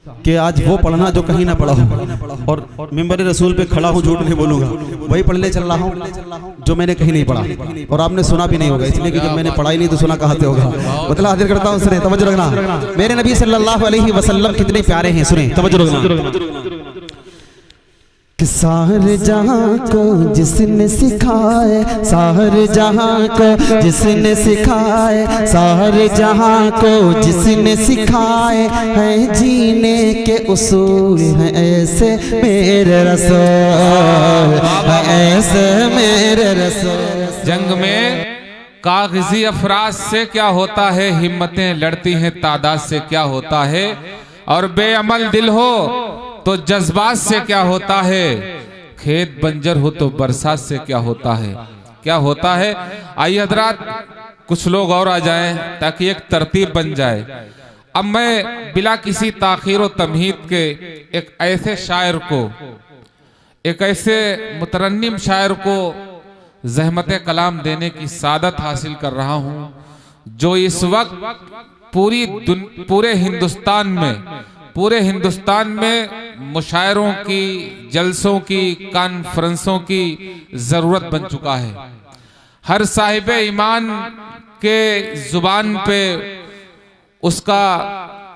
कि आज वो पढ़ना जो कहीं ना पढ़ा हूँ, और मिंबर रसूल पे खड़ा हूँ, झूठ नहीं बोलूंगा, वही पढ़ने चल रहा हूँ जो मैंने कहीं नहीं पढ़ा और आपने सुना भी नहीं होगा, इसलिए कि जब मैंने पढ़ा ही नहीं तो सुना कहाँ से होगा। मतलब हाजिर करता हूँ, सुने, तवज्जो रखना। मेरे नबी सल्लल्लाहु अलैहि वसल्लम कितने प्यारे हैं, सुने, तवज्जो रखना। कि सारे जहां को जिसने सिखाए, सारे जहां को जिसने सिखाए, सारे जहां को जिसने सिखाए, हैं जीने के उसूल हैं ऐसे मेरे रसूल, हैं ऐसे मेरे रसूल। जंग में कागजी अफराज से क्या होता है, हिम्मतें लड़ती हैं तादाद से क्या होता है, और बेअमल दिल हो तो जज्बात से क्या होता है, खेत बंजर हो तो बरसात से क्या होता है, क्या होता है। आइए हजरात कुछ लोग और आ जाएं ताकि एक तरतीब बन जाए। अब मैं बिला किसी ताखीर व तमहीद के एक ऐसे शायर को, एक ऐसे मुतरन्निम शायर को ज़हमत कलाम देने की सादत हासिल कर रहा हूं, जो इस वक्त पूरे हिंदुस्तान में मुशायरों की, जलसों की, कॉन्फ्रेंसों की जरूरत बन चुका है। हर साहिब ईमान के जुबान पे उसका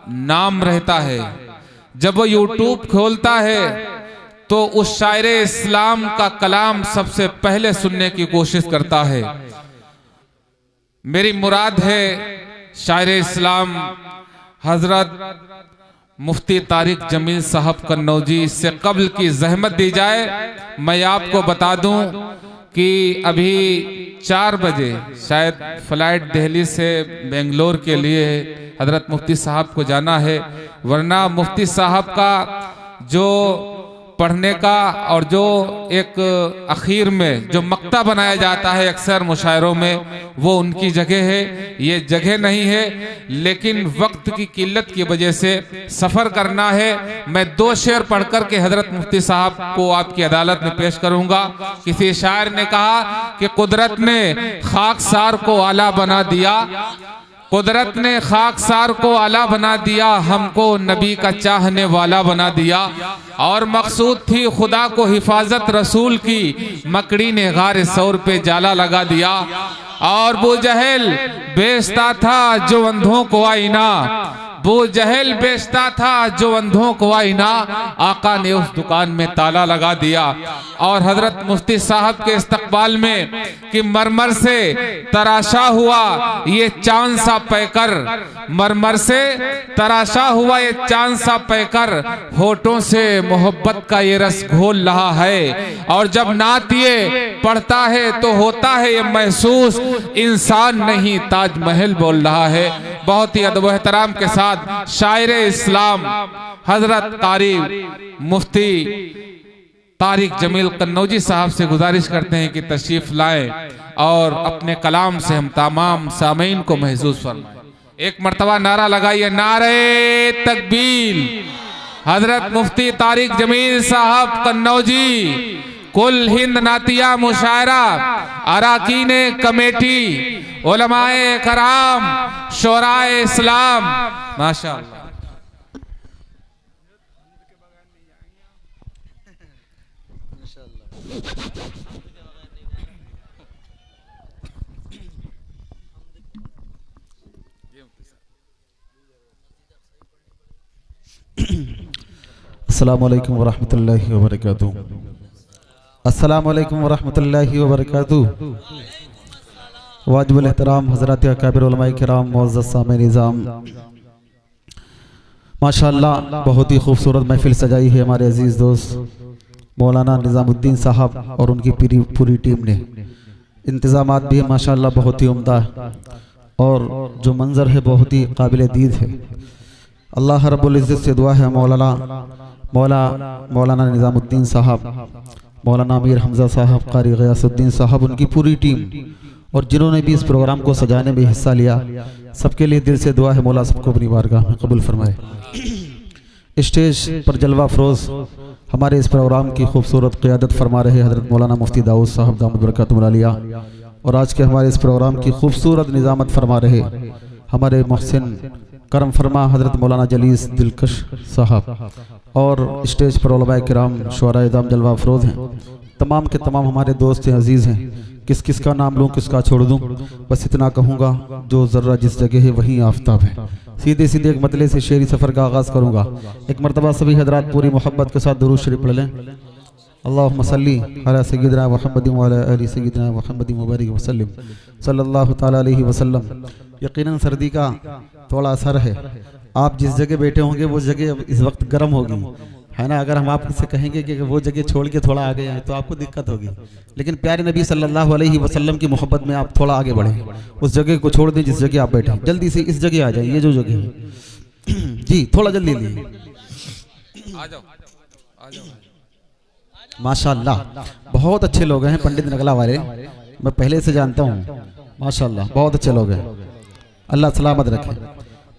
नाम रहता है। जब वो यूट्यूब खोलता है तो उस शायर इस्लाम का कलाम सबसे पहले सुनने की कोशिश करता है। मेरी मुराद है शायर इस्लाम हजरत मुफ्ती तारिक जमील साहब कन्नौजी। इससे कब्ल की जहमत दी जाए, मैं आपको बता दूं कि अभी 4 बजे शायद फ्लाइट दिल्ली से बेंगलोर के लिए हजरत मुफ्ती साहब को जाना है, वरना मुफ्ती साहब का जो पढ़ने का और जो एक आखिर में जो मक्ता बनाया जाता है अक्सर मुशायरों में, वो उनकी जगह है, ये जगह नहीं है। लेकिन वक्त की किल्लत की वजह से सफ़र करना है। मैं 2 शेर पढ़कर के हजरत मुफ्ती साहब को आपकी अदालत में पेश करूंगा। किसी शायर ने कहा कि कुदरत ने खाकसार को आला बना दिया, कुदरत ने खाकसार को आला बना दिया, हमको नबी का चाहने वाला बना दिया। और मकसूद थी खुदा को हिफाजत रसूल की, मकड़ी ने गारे सौर पे जाला लगा दिया। और वो जहल बेचता था जो अंधों को आईना, वो जहल बेचता था जो अंधों को आईना, आका ने उस दुकान में ताला लगा दिया। और हजरत मुफ्ती साहब के इस्तकबाल में कि मरमर से तराशा हुआ ये चांद सा पैकर, मरमर से तराशा हुआ ये चांद सा पैकर, होठों से मोहब्बत का ये रस घोल रहा है। और जब नात ये पढ़ता है तो होता है ये महसूस, इंसान नहीं ताजमहल बोल रहा है। बहुत ही अदब एहतराम के साथ शायर इस्लाम हजरत तारिक मुफ्ती तारिक जमील कन्नौजी साहब से गुजारिश करते हैं कि तशरीफ लाएं और अपने कलाम से हम तमाम सामीन को महसूस फरमाएं। एक मर्तबा नारा लगाइए, नारे तकबीर। हजरत मुफ्ती तारिक जमील साहब कन्नौजी, कुल हिंद नातिया मुशायरा, अराकीने कमेटी, उलमाए कराम, शोराए इस्लाम, माशाअल्लाह। अस्सलामु अलैकुम वरहमतुल्लाहि वबरकातुहू। अस्सलामु अलैकुम वरहमतुल्लाहि वबरकातुहू। वाजिबुल एहतराम हज़रात अकाबिर उलमाए किराम, मुअज़्ज़ज़ सामे निज़ाम, माशाअल्लाह बहुत ही खूबसूरत महफिल सजाई है हमारे अजीज़ दोस्त मौलाना निज़ामुद्दीन साहब और उनकी पूरी टीम ने। इंतज़ामात भी माशाअल्लाह बहुत ही उम्दा है और जो मंज़र है बहुत ही काबिल दीद है। अल्लाह रब्बुल इज़्ज़त से दुआ है मौलाना निज़ामुद्दीन साहब, मौलाना अमीर हमज़ा साहब, कारी ग़ियासुद्दीन साहब, उनकी पूरी टीम और जिन्होंने भी इस प्रोग्राम को सजाने में हिस्सा लिया, सबके लिए दिल से दुआ है मौला सबको अपनी बारगाह में कबूल फरमाए। स्टेज पर जलवा फरोज हमारे इस प्रोग्राम की खूबसूरत क़ियादत फरमा रहे हज़रत मौलाना मुफ्ती दाऊद साहब दामद बरकातुहुल आलिया, और आज के हमारे इस प्रोग्राम की खूबसूरत निज़ामत फरमा रहे हमारे मोहसिन करम फरमा हज़रत मौलाना जलीस दिलकश साहब और स्टेज पर उलमाए किराम शुअराए दाम जलवा अफरोज़ हैं। तमाम के तमाम हमारे दोस्त हैं, अजीज़ हैं। किस किस का नाम लूँ, किसका छोड़ दूँ, बस इतना कहूँगा, जो ज़र्रा जिस जगह है वहीं आफताब है। सीधे सीधे एक मतले से शेरी सफ़र का आगाज़ करूँगा। एक मरतबा सभी हजरात पूरी मोहब्बत के साथ दुरूद शरीफ पढ़ लें। अल्लाहुम्मा सल्ली अला सय्यिदिना मुहम्मदिन व अला आलि सय्यिदिना मुहम्मदिन व बारिक वसल्लम सल्लल्लाहु ताला अलैहि वसल्लम। यकीनन सर्दी का थोड़ा असर है। आप जिस जगह बैठे होंगे वो जगह इस वक्त गर्म होगी, है ना। अगर हम आपसे कहेंगे कि वो जगह छोड़ के थोड़ा आगे आए तो आपको दिक्कत होगी, लेकिन प्यारे नबी सल्लल्लाहु अलैहि वसल्लम की मोहब्बत में आप थोड़ा आगे बढ़ें, उस जगह को छोड़ दें जिस जगह आप बैठे। जल्दी से इस जगह आ जाए, ये जो जगह है जी, थोड़ा जल्दी लीजिए। आ जाओ, आ जाओ। माशाअल्लाह बहुत अच्छे लोग हैं पंडित नगला वाले, मैं पहले से जानता हूँ। माशाअल्लाह बहुत अच्छे लोग हैं, अल्लाह सलामत रखे।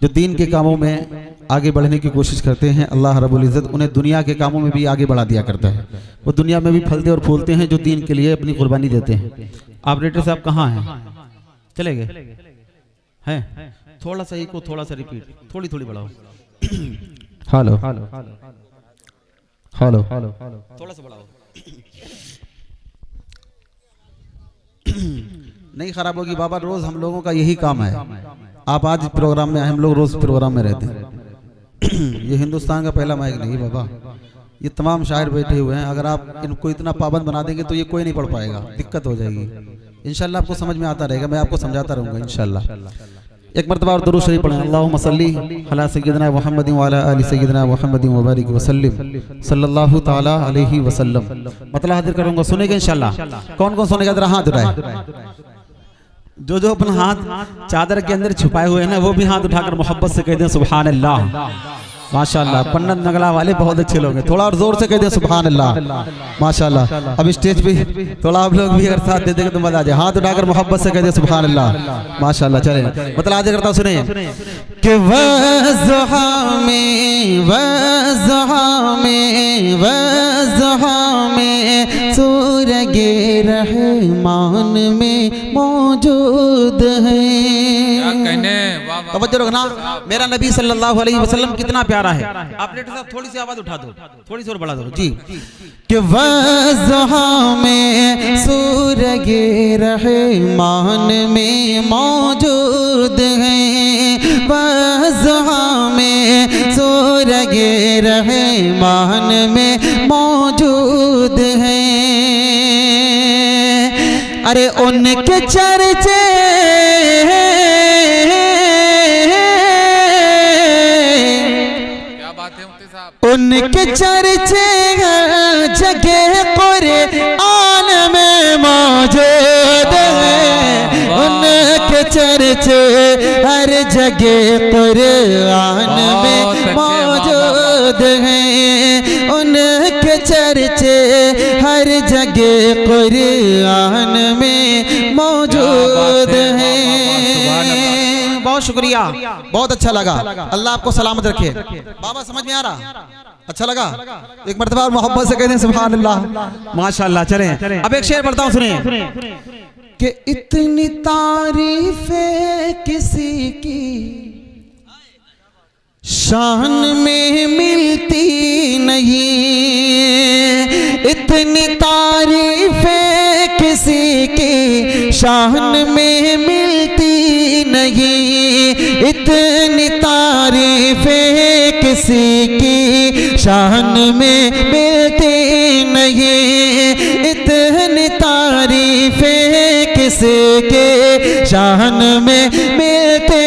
जो दीन के कामों में आगे बढ़ने की कोशिश करते हैं, अल्लाह रब्बुल इज़्ज़त उन्हें दुनिया के कामों में भी आगे बढ़ा दिया करता है। वो दुनिया में भी फलते और फूलते हैं जो दीन के लिए अपनी कुर्बानी देते हैं। ऑपरेटर साहब कहाँ हैं? चले गए हैं? थोड़ा सा को थोड़ा सा रिपीट, थोड़ी थोड़ी बढ़ाओ। हेलो हेलो हेलो, थोड़ा सा बढ़ाओ। नहीं खराब होगी बाबा, रोज हम लोगों का यही काम है। आप आज प्रोग्राम में आए, हम लोग रोज प्रोग्राम में रहते हैं। ये हिंदुस्तान का पहला माइक नहीं बाबा, ये तमाम शायर बैठे हुए हैं। अगर आप इनको इतना पाबंद बना देंगे तो ये कोई नहीं पढ़ पाएगा, दिक्कत हो जाएगी। इंशाल्लाह आपको समझ में आता रहेगा, मैं आपको समझाता रहूँगा इंशाल्लाह। एक मरतबा और दुरूद शरीफ पढ़ें। अल्लाहुम्मा सल्ली अला सय्यिदिना मुहम्मदिन व अला आलि सय्यिदिना मुहम्मदिन व बारिक वसल्लम सल्लल्लाहु ताला अलैहि वसल्लम। मतलब हाजिर करूँगा, सुनेगा इंशाल्लाह। कौन कौन सुनेगा जरा हाथ उठाए। जो अपना हाथ चादर के अंदर छुपाए हुए हैं ना, वो भी हाथ उठाकर मोहब्बत से कह दें सुभान अल्लाह। माशाअल्लाह पंडित नगला वाले बहुत अच्छे लोग हैं, थोड़ा और जोर से कह दें सुभान अल्लाह। माशाअल्लाह अब स्टेज पे थोड़ा आप लोग भी अगर साथ दे देंगे तो मजा आ जाए। हाथ उठाकर मोहब्बत से कह दें सुभान अल्लाह। माशाअल्लाह चले मतलब आज करता सुनिए कि वज़हा में सूरगे रहमान में मौजूद है। तवज्जो रखना, मेरा नबी सल्लल्लाहु अलैहि वसल्लम कितना प्यारा है। ऑपरेटर साहब थोड़ी सी आवाज उठा दो, थोड़ी सी और बढ़ा दो जी। कि वज़हा में सूरगे रहमान में मौजूद है, वज़हा में सूरगे रहमान में मौजूद है। अरे उनके चर्चे उनके चर्चे हर जगह कुरान में मौजूद है। उनके चर्चे हर जगह कुरान में मौजूद हैं। उनके चर्चे हर जगह कुरान में मौजूद हैं। बहुत शुक्रिया, बहुत अच्छा लगा, अल्लाह आपको सलामत रखे। बाबा समझ में आ रहा? अच्छा लगा? एक मरतबा और मोहब्बत से कहते हैं सुभान अल्लाह। माशाअल्लाह चलें अब एक शेर पढ़ता हूँ, सुनिए कि इतनी तारीफें किसी की शान में मिलती नहीं। इतनी तारीफें किसी की शान में मिलती नहीं। इतनी तारीफें किसी की शान में मिलती नहीं। इतनी तारीफें किसी के शान में मिलती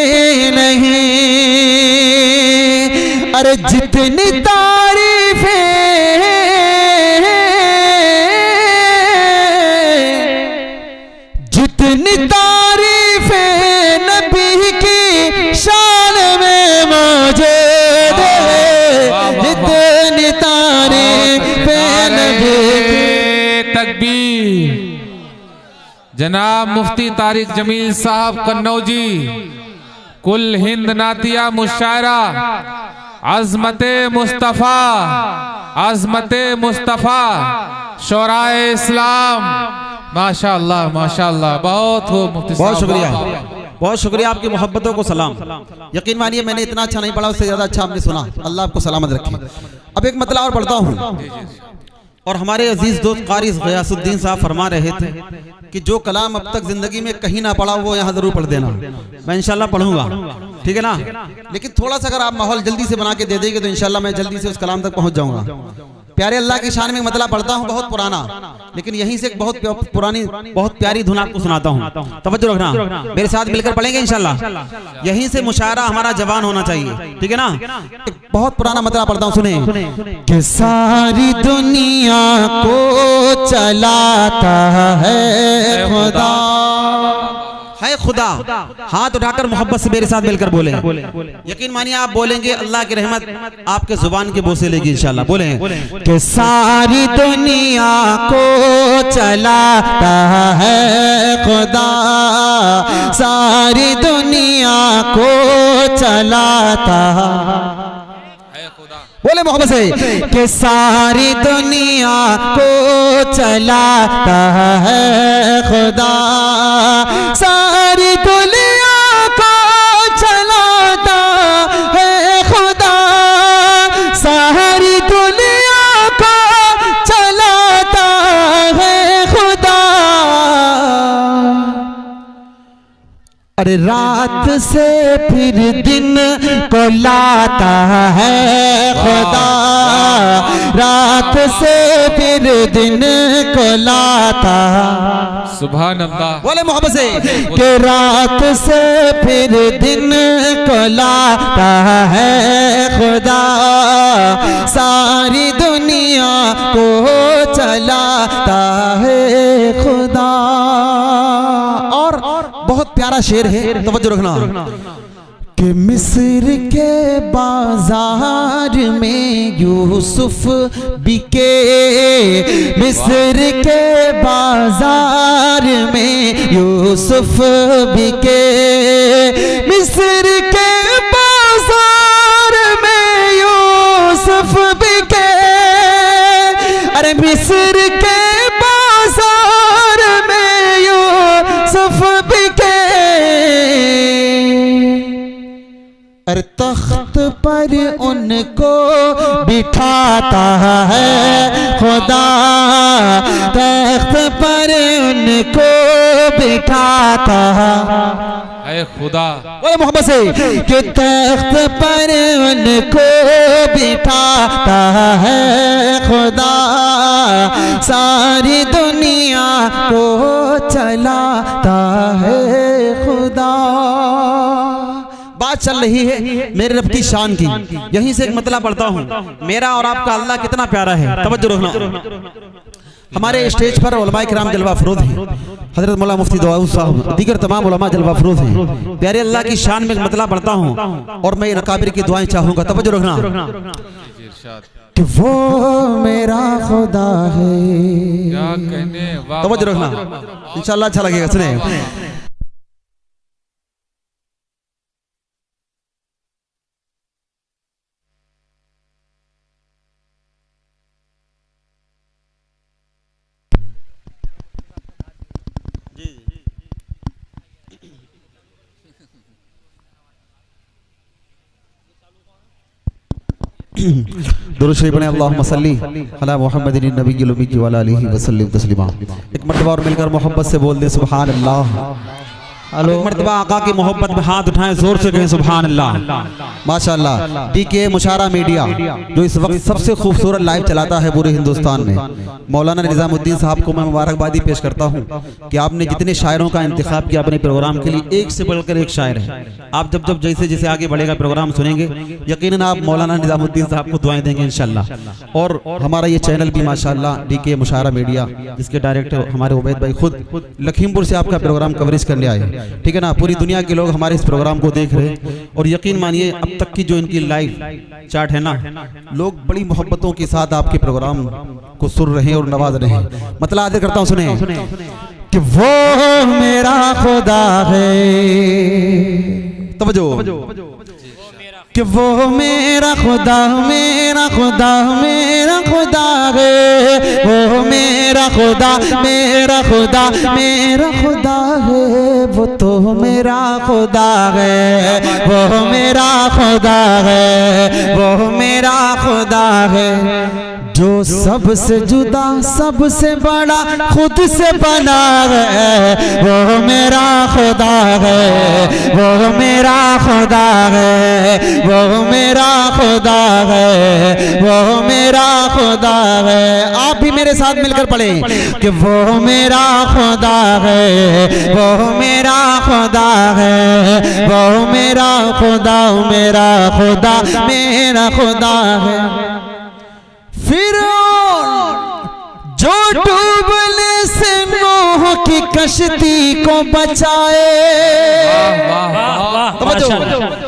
नहीं। अरे जितनी तारीफें जितनी तारीफें नबी की शान में मौजूद है। जितनी तारीफें नबी की। तकबीर। जनाब मुफ्ती तारिक जमील साहब कन्नौजी, कुल हिंद नातिया मुशायरा अज़मते मुस्तफ़ा, अज़मते मुस्तफ़ा शौराए इस्लाम। माशाअल्लाह माशाअल्लाह, बहुत हो मुफ्ती साहब, बहुत शुक्रिया। बहुत शुक्रिया, आपकी मोहब्बतों को सलाम। यकीन मानिए मैंने इतना अच्छा नहीं पढ़ा, उससे ज्यादा अच्छा आपने सुना। अल्लाह आपको सलामत रखे। अब एक मतलब और पढ़ता हूँ। और हमारे अजीज दोस्त कारी गयासुद्दीन साहब फरमा रहे थे कि जो कलाम अब तक जिंदगी में कहीं ना पढ़ा वो यहाँ जरूर पढ़ देना। मैं इंशाल्लाह पढ़ूंगा, ठीक है ना। लेकिन थोड़ा सा अगर आप माहौल जल्दी से बना के दे देंगे तो इंशाल्लाह मैं जल्दी से उस कलाम तक पहुंच जाऊंगा। प्यारे अल्लाह की शान में मतलब पढ़ता हूँ, बहुत पुराना, लेकिन यहीं से एक बहुत पुरानी बहुत प्यारी धुन आपको सुनाता हूँ। तवज्जो रखना, मेरे साथ मिलकर पढ़ेंगे इंशाल्लाह। यहीं से मुशायरा हमारा जवान होना चाहिए, ठीक है ना। एक बहुत पुराना मतलब पढ़ता हूँ, सुने। कि सारी दुनिया को चलाता है खुदा, है खुदा। हाथ उठाकर मोहब्बत से मेरे साथ मिलकर बोले। यकीन मानिए आप बोलेंगे अल्लाह की रहमत आपके जुबान के बोसे लेगी इंशाल्लाह। बोले कि सारी दुनिया को चलाता है खुदा, सारी दुनिया को चलाता है खुदा। बोले मोहब्बत से कि सारी दुनिया को चलाता है खुदा, सारी दुनिया को चलाता है खुदा, सारी दुनिया को चलाता है खुदा। अरे रात से फिर दिन को लाता है खुदा, रात से फिर दिन को लाता। सुभान अल्लाह। बोले मोहब्बत से कि रात से फिर दिन को लाता है खुदा, सारी दुनिया को चलाता है खुदा। और बहुत प्यारा शेर है, तवज्जो रखना। कि मिस्र के बाजार में यूसुफ बिके, मिस्र के बाजार में यूसुफ बिके, मिस्र के बाजार में यूसुफ बिके। अरे मिस्र के बाजार में यूसुफ बिके। अरे तख्त पर उनको बिठाता है खुदा, तख्त पर उनको बिठाता है खुदा। बोले मोहब्बत से कि तख्त पर उनको बिठाता है खुदा, सारी दुनिया को चलाता है खुदा। बात चल रही है मेरे रब की शान की, यहीं से एक मतलब पढ़ता हूँ। मेरा और आपका अल्लाह कितना प्यारा है, तवज्जो रखना। हमारे स्टेज पर उलमाए किराम जलवा फरोज हैं, हजरत मौला मुफ्ती दाऊद साहब, दीगर तमाम उलमा जलवा फरोज हैं। प्यारे अल्लाह की शान में एक मतलब पढ़ता हूँ और मैं इन अकाबिर की दुआएं चाहूंगा। तवज्जो रखना कि वो मेरा खुदा है। क्या कहने, तवज्जो रखना, इंशाल्लाह अच्छा लगेगा। सुने। दुरूद शरीफ पढ़ें, अल्लाहुम्मा सल्ली अला मुहम्मदिन नबिय्यिल उम्मी व अला आलिहि वसल्लम तस्लीमा। एक मर्तबा और मिलकर मोहब्बत से बोल दे सुभान अल्लाह। एक मर्तबा आका की मोहब्बत में हाथ उठाएं, जोर से कहें सुभान अल्लाह। माशाअल्लाह। डीके मुशारा मीडिया जो इस वक्त सबसे खूबसूरत लाइव चलाता है पूरे हिंदुस्तान में, मौलाना निजामुद्दीन साहब को मैं मुबारकबादी पेश करता हूँ कि आपने जितने शायरों का इंतखाब किया अपने प्रोग्राम के लिए, एक से बढ़कर एक शायर है। आप जब जब जैसे जैसे आगे बढ़ेगा प्रोग्राम सुनेंगे, यकीनन आप मौलाना निजामुद्दीन साहब को दुआएं देंगे इंशाल्लाह। और हमारा ये चैनल भी माशाअल्लाह डीके मुशारा मीडिया, जिसके डायरेक्टर हमारे उबैद भाई खुद लखीमपुर से आपका प्रोग्राम कवरेज करने आए, ठीक है ना। पूरी दुनिया के लोग हमारे इस प्रोग्राम को देख रहे हैं और यकीन मानिए अब तक की जो इनकी लाइव चार्ट है ना, लोग बड़ी मोहब्बतों के साथ आपके प्रोग्राम को सुन रहे हैं और नवाज रहे हैं। मतलब आदर करता हूँ, सुने कि वो मेरा खुदा है। तवज्जो कि वो मेरा खुदा, मेरा खुदा, मेरा खुदा है, वो मेरा मेरा खुदा मेरा खुदा मेरा खुदा है, वो तो मेरा खुदा है, वो मेरा खुदा है, वो मेरा खुदा है, जो सबसे जुदा सबसे बड़ा खुद से बना है, वो मेरा खुदा है, वो मेरा खुदा है, वो मेरा खुदा है, वो मेरा खुदा है। आप भी मेरे साथ मिलकर पढ़ें कि वो मेरा खुदा है, वो मेरा खुदा है, वो मेरा खुदा मेरा खुदा मेरा खुदा है। फिरौन जो डूबने से नूह की कश्ती को बचाए,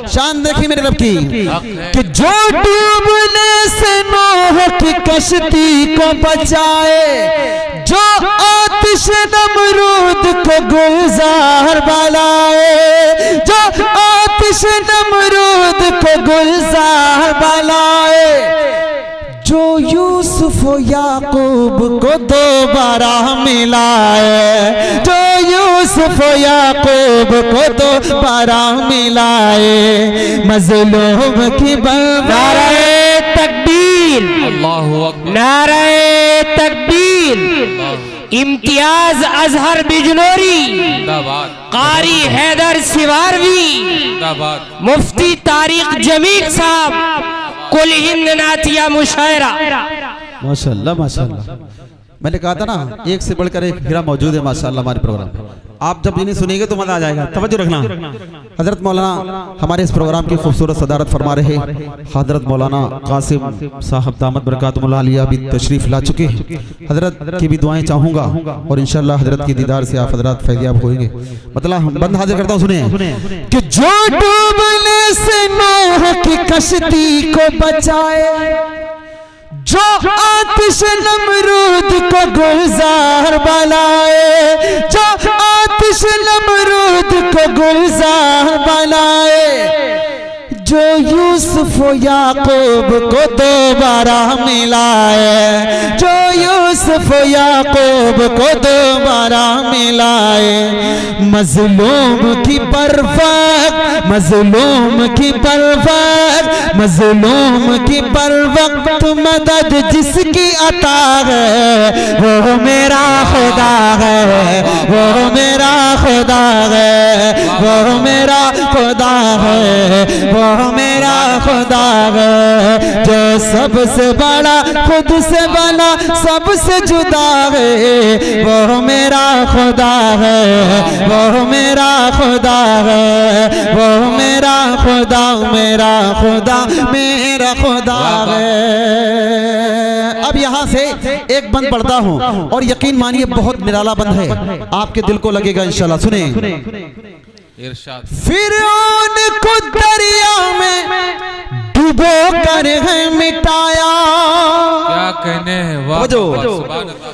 शान देखिए मेरे रब की, कि जो डूबने से नूह की कश्ती को बचाए, जो आतिश नमरूद को गुलजार बनाए, जो आतिश नमरूद को गुलजार बनाए, जो यूसुफ याकूब को दोबारा मिलाए, जो यूसुफ याकूब को दोबारा मिलाए, मज़लूम की नारे तकबीर, अल्लाहु अकबर, नारे तकबीर, इम्तियाज अजहर बिजनौरी, कारी हैदर सिवारवी, मुफ्ती तारिक जमील साहब, कुल हिंद नातिया मुशायरा। माशाल्लाह माशाल्लाह। मैंने कहा था ना एक से बढ़कर एक हीरा मौजूद है माशाल्लाह हमारे प्रोग्राम में। आप जब इन्हें सुनेंगे तो मजा आ जाएगा। तवज्जो रखना। हजरत मौलाना हमारे इस प्रोग्राम की खूबसूरत सदारत फरमा रहे हजरत मौलाना कासिम साहब दामत बरकातुहुल आलिया भी तशरीफ ला चुके हैं। हजरत की भी दुआएं चाहूंगा और इंशाल्लाह हजरत की दीदार से आप हजरत फैज़याब होंगे। मतलब बंद हाजिर करता हूँ, सुने कि जो डूबने से नूह की कश्ती को बचाए, जो आतिश नमरूद को गुलजार बनाए, जो आतिश नमरूद को गुलजार बनाए, जो यूसुफ याकूब को दोबारा मिलाए, जो यूसुफ याकूब को दोबारा मिलाए, मजलूम की परवक्त, मजलूम की परवक्त, मजलूम की परवक्त मदद जिसकी अता है, वो मेरा खुदा है, वो मेरा खुदा है, वो मेरा खुदा है, वो मेरा खुदा है, जो सबसे बड़ा खुद से बना सबसे जुदा है, वो मेरा खुदा है, वो मेरा खुदा है, वो मेरा खुदा मेरा खुदा मेरा खुदा है। अब यहाँ से एक बंद पढ़ता हूँ और यकीन मानिए बहुत निराला बंद है, आपके दिल को लगेगा इंशाल्लाह। सुने फिरौन को दरिया में डुबो कर है मिटाया, क्या कहने हैं, वाह सुभान अल्लाह।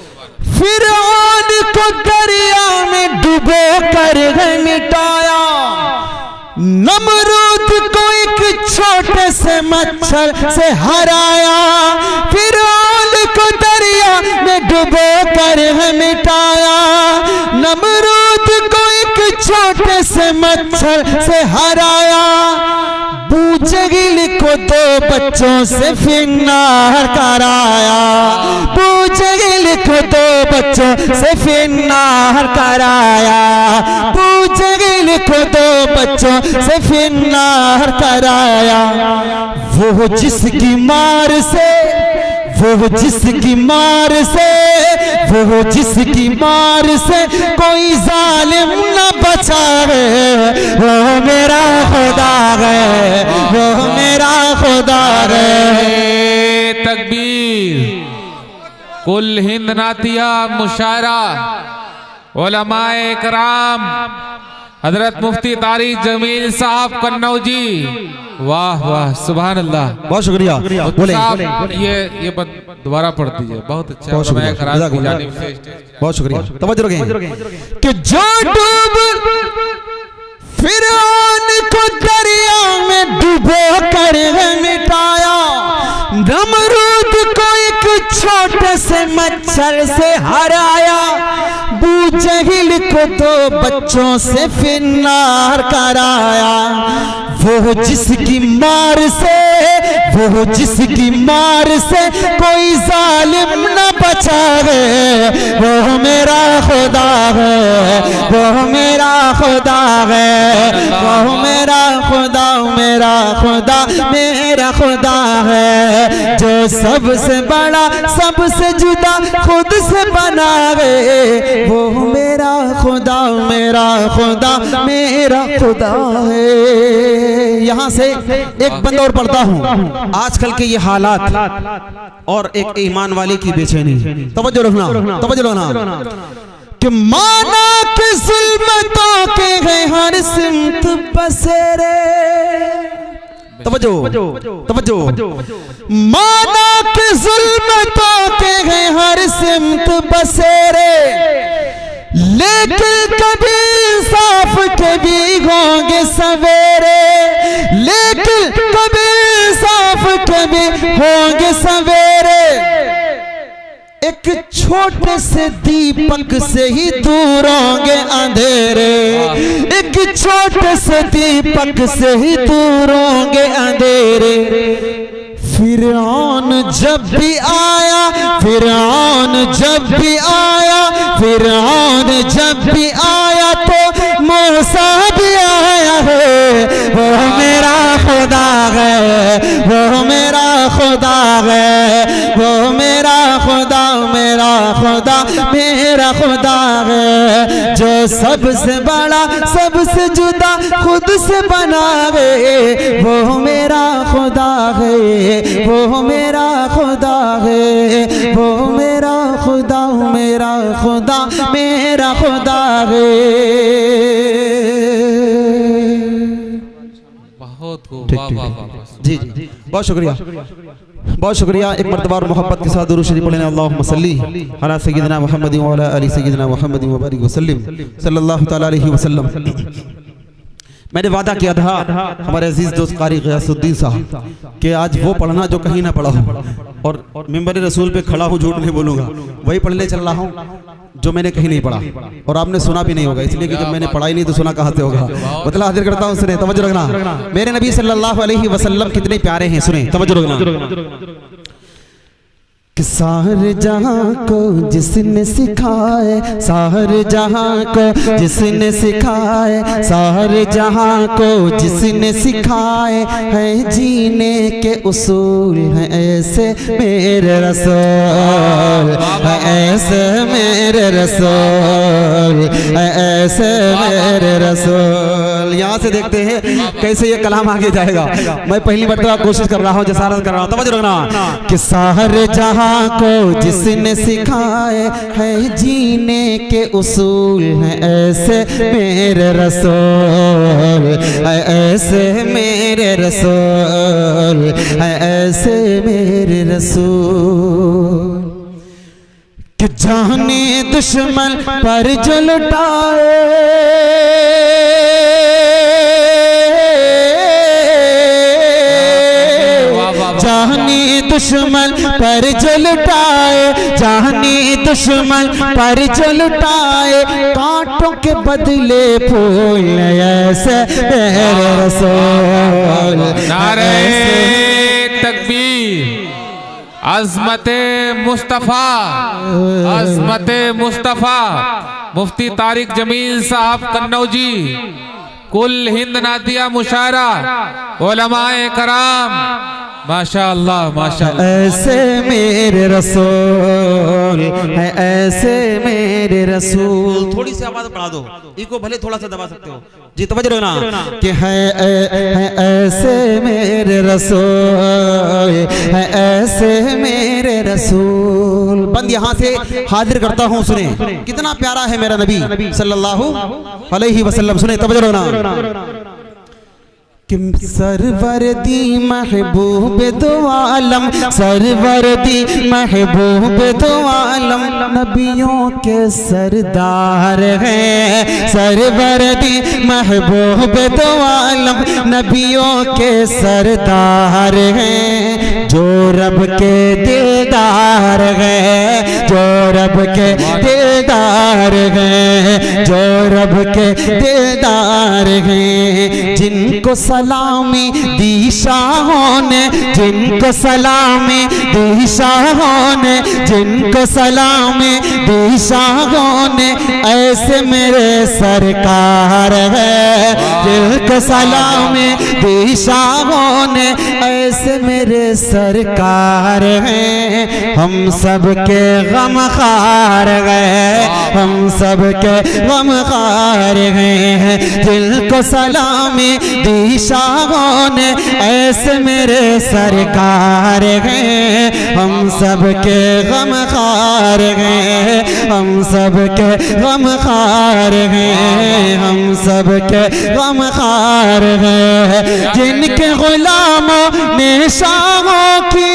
फिरौन को दरिया में डुबो कर है मिटाया, नमरूद को एक छोटे से मच्छर से हराया, फिरौन को दरिया में डुबो कर है मिटाया, नमरूद को एक छोटे से मच्छर से हराया, बूजगिल को दो बच्चों से फिन्नार कराया, बूजगिल को दो बच्चों से फिन्नार कराया, बूजगिल को दो बच्चों से फिन्नार कराया, वो जिसकी मार से, वो जिसकी मार से, वो जिसकी मार से कोई जालिम न बचा है, वो मेरा खुदा है, वो मेरा खुदा है। तकबीर। कुल हिंद नातिया मुशायरा, उलमाए इकराम, हजरत मुफ्ती तारिक जमील साहब कन्नौजी, वाह वाह सुभान अल्लाह, बहुत शुक्रिया। बोले ये दोबारा पढ़ दीजिए, बहुत अच्छा, बहुत शुक्रिया, बहुत शुक्रिया। तवज्जो रखें कि जो डूब फिरौन को दरिया में डुबो कर मिटाया, नमरूद को एक छोटे से मच्छर से हराया, बू जहिल को दो बच्चों से फिन्नार कराया। वो जिसकी मार से, वो जिसकी मार से कोई जालिम न बचावे, वो मेरा खुदा है, वो मेरा खुदा है, वो मेरा खुदा, मेरा खुदा, मेरा खुदा है, जो सबसे बड़ा सबसे जुदा खुद से बनावे, वो मेरा खुदा, मेरा खुदा, मेरा खुदा है। यहाँ से एक बंद और पढ़ता हूँ। आजकल के ये हालात और एक ईमान वाले की बेचैनी, तवज्जो रखना, तवज्जो रखना कि माना कि जुल्मतों के गए हर सिमत बसेरे, तवज्जो तवज्जो, माना कि जुल्मतों के गए हर सिमत बसेरे, लेकिन कभी इंसाफ कभी होंगे सवेरे, लेकिन कभी इंसाफ कभी होंगे सवेरे। एक छोटे से दीपक से ही दूर होंगे अंधेरे, एक छोटे से दीपक से ही दूर होंगे अंधेरे। फिरौन जब भी आया, फिरौन जब भी आया, फिरौन जब भी आया तो मूसा भी आया है, वो मेरा खुदा है, वो मेरा खुदा है, वो मेरा खुदा, मेरा खुदा, मेरा खुदा है, जो सबसे बड़ा सबसे जुदा खुद से बनावे, वो मेरा खुदा है, वो मेरा खुदा है, वो मेरा खुदा, मेरा खुदा, मेरा खुदा है। बहुत खूब, वाह वाह वाह। जी जी, बहुत शुक्रिया, बहुत शुक्रिया। एक मर्तबा और मोहब्बत के साथ दुरूद शरीफ पढ़ें। अल्लाहुम्मा सल्ली अला सय्यिदिना मुहम्मदिन व अला आलि सय्यिदिना मुहम्मदिन व बारिक वसल्लिम सल्लल्लाहु तआला अलैहि वसल्लम। मैंने वादा किया था हमारे अजीज दोस्त कारी ग़ियासुद्दीन साहब कि आज वो पढ़ना जो कहीं ना पढ़ा हो, और मिंबर रसूल पे खड़ा हूँ, झूठ नहीं बोलूँगा, वही पढ़ने चल रहा हूँ जो मैंने कहीं नहीं पढ़ा और आपने सुना भी नहीं होगा, इसलिए कि जब मैंने पढ़ा ही नहीं तो सुना कहाँ से होगा। मतलब हाजिर करता हूँ, सुने, तवज्जो रखना। मेरे नबी सल्लल्लाहु अलैहि वसल्लम कितने प्यारे हैं, सुने, तवज्जो रखना। कि सार जहां को जिसने सिखाए, सार जहां को जिसने सिखाए, सार जहां को जिसने सिखाए, है जीने के उसूल, है ऐसे मेरे रसूल, है ऐसे मेरे रसूल, है ऐसे मेरे रसूल। यहाँ से देखते हैं कैसे ये कलाम आगे जाएगा। मैं पहली मर्तबा कोशिश कर रहा हूँ, जसारत कर रहा हूँ, तवज्जो रखना कि सार जहां को जिसने सिखाए, है जीने के उसूल, है ऐसे मेरे रसूल, है ऐसे मेरे रसूल, है ऐसे मेरे रसूल। कि जाने दुश्मन पर जो लुटाए, जानी दुश्मन पर जो लुटाए, जानी दुश्मन पर जो लुटाए, कांटों के बदले फूल, ऐसे मेरे रसूल। नारे तकबीर, अज़मते मुस्तफ़ा, अज़मते मुस्तफ़ा। मुफ्ती तारिक जमील साहब कन्नौजी, कुल हिंद नादिया मुशायरा, उलमाए कराम, माशाअल्लाह माशाअल्लाह। ऐसे मेरे रसूल, है ऐसे मेरे रसूल। थोड़ी सी आवाज बढ़ा दो, इको भले थोड़ा सा दबा सकते हो जी, तवज्जो रखना कि है ऐसे मेरे रसूल, है ऐसे मेरे रसूल। बंद यहाँ से हाजिर करता हूँ, सुने कितना प्यारा है मेरा नबी सल्लल्लाहु अलैहि वसल्लम, सुने, तवज्जो रखना कि सरवरदी महबूब दो आलम, सरवरदी महबूब दो आलम, नबियों के सरदार हैं। सरवरदी महबूब दो आलम, नबियों के सरदार हैं। जो रब के दिलदार हैं, जो रब के दिलदार हैं, जो रब के दिलदार हैं। जिनको सलामी दी शाहों ने, जिनको सलामी दी शाहों ने, जिनको सलामी दी शाहों ने, ऐसे मेरे सरकार है। जिनको सलामी दी शाहों ने, ऐसे मेरे सरकार हैं। हम सब के गमखार हैं, हम सब के गमखार हैं। जिनको सलामी दी शाहों ने, ऐसे मेरे सरकार हैं। हम सब के गमखार हैं, हम सब के गमखार हैं, हम सब के गमखार हैं। जिनके गुलामों ने शाहों की,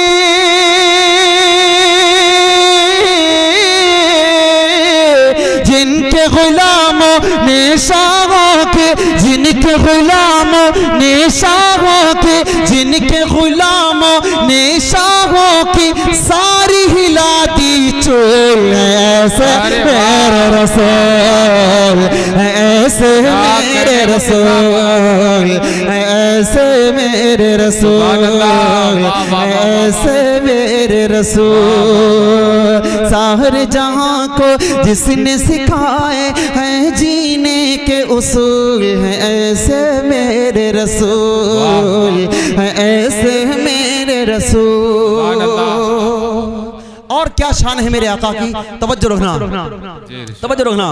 जिनके गुलामों ने शाहों के, जिनके गुलामों ने शाहों के, जिनके गुलामों ने शाहों की सारी हिला दी चोल। ऐसे मेरे रसूल, ऐसे मेरे रसूल, ऐसे मेरे रसूल, ऐसे मेरे रसूल। सारे जहां को जिसने सिखाए हैं जीने के उसूल, हैं ऐसे मेरे रसूल, हैं ऐसे मेरे रसूल। और क्या शान है मेरे आका की, तवज्जो रखना, तवज्जो रखना।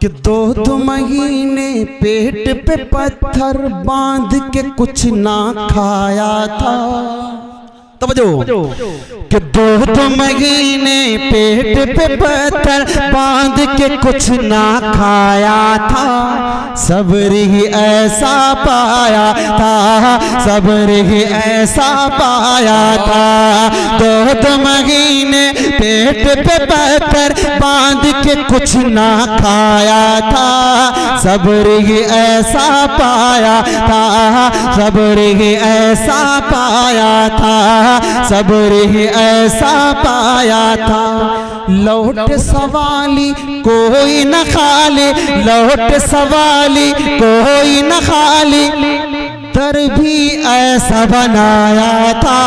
कि 2 महीने पेट पे पत्थर बांध के कुछ ना खाया था। तवज्जो कि 2 महीने पेट पे पत्थर बांध के कुछ ना खाया था। सब्र ही ऐसा पाया था, सब्र ही ऐसा पाया था। 2 महीने पेट पे पत्थर बांध के कुछ ना खाया था। सब्र ही ऐसा पाया था, सब्र ही ऐसा पाया था, सब्र ही ऐसा पाया था। लौट सवाली कोई न खाली, लौट सवाली कोई न खाली, दर भी ऐसा बनाया था।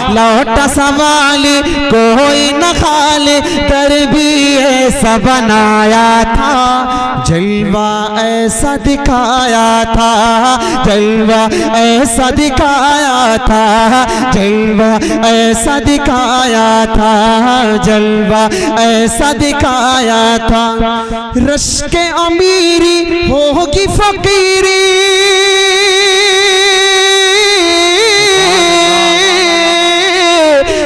लौट सवाली कोई न खाली, दर भी ऐसा बनाया था। जलवा ऐसा दिखाया था, जलवा ऐसा दिखाया था, जलवा ऐसा दिखाया था, जलवा ऐसा दिखाया था। रश के अमीरी होगी फकीरी,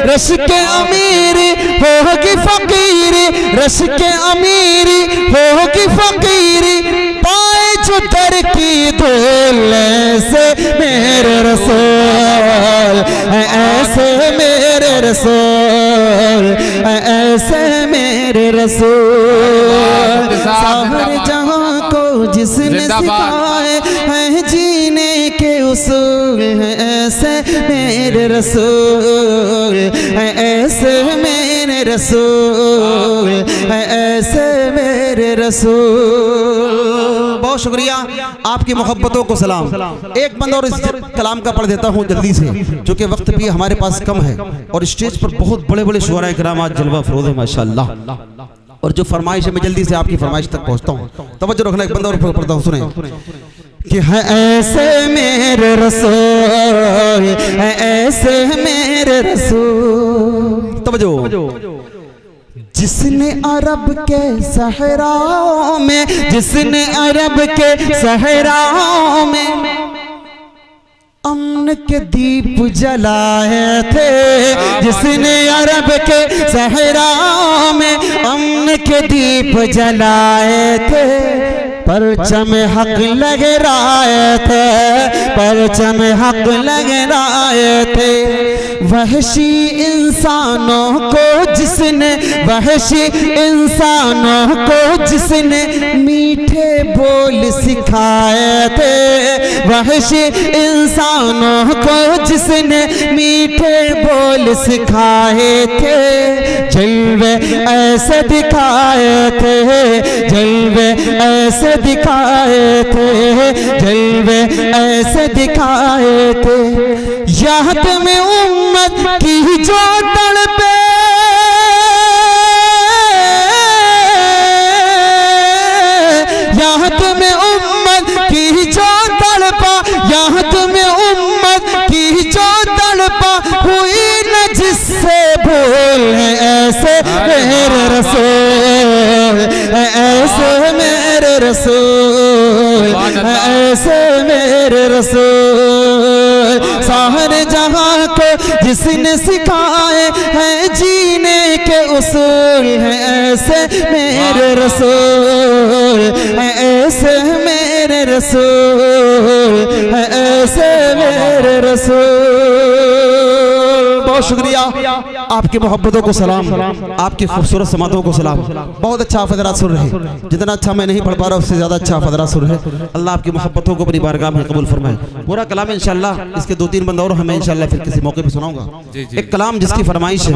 रश के अमीरी होगी फकीरी, रश के अमीरी होगी फकीरी। पाए जो दर की धूल, ऐसे मेरे रसूल, ऐसे मेरे रसूल, ऐसे मेरे रसूल। सारे जहां को जिसने सिखाए हैं जीने के उसूल, ऐसे मेरे रसूल, ऐसे मेरे रसूल, ऐसे मेरे रसूल। बहुत शुक्रिया, आपकी मोहब्बतों को सलाम। एक बंद और इस कलाम का पढ़ देता हूँ जल्दी से, जो कि वक्त भी हमारे पास कम है और स्टेज पर बहुत बड़े बड़े शुअरा किराम आज जलवा फरोज है माशाअल्लाह। और जो फरमाइश है मैं जल्दी से आपकी फरमाइश तक पहुँचता हूँ। तवज्जो रखना, एक बंदा और पढ़ता हूँ, सुने कि है ऐसे मेरे रसूल, है ऐसे मेरे रसूल। तवज्जो। जिसने अरब के सहराओं में, जिसने अरब के सहराओं में अमन के दीप जलाए थे, जिसने अरब के सहराओं में अमन के दीप जलाए थे। परचम हक लहराए थे, परचम हक लहराए थे। वहशी इंसानों को जिसने, वहशी इंसानों को जिसने मीठे बोल सिखाए थे, वहशी इंसानों को जिसने मीठे बोल सिखाए थे। जलवे ऐसे दिखाए थे, जलवे ऐसे दिखाए थे, जलवे ऐसे दिखाए थे। याद में उम्मत की जो तड़पे, याद में उम्मत की जो तड़पा, याद में उम्मत की जो तड़पा हुई न जिससे भूल है। ऐसे मेरे रसूल, ऐसे मेरे रसूल, ऐसे मेरे रसूल। सारे जहां को जिसने सिखाए हैं जीने के उसूल है। ऐसे मेरे रसूल, ऐसे मेरे रसूल, ऐसे मेरे रसूल। बहुत शुक्रिया, आपकी मोहब्बतों को सलाम, आपकी खूबसूरत समातों को सलाम। बहुत अच्छा आप हज़रात सुन रहे, जितना अच्छा मैं नहीं पढ़ पा रहा उससे ज़्यादा अच्छा आप हज़रात सुन रहे। अल्लाह आपकी मोहब्बतों को अपनी बारगाह में कबूल फरमाए। पूरा कलाम इंशाल्लाह, इसके 2-3 बंद और हमें इंशाल्लाह फिर किसी मौके पे सुनाऊंगा। एक कलाम जिसकी फरमाइश है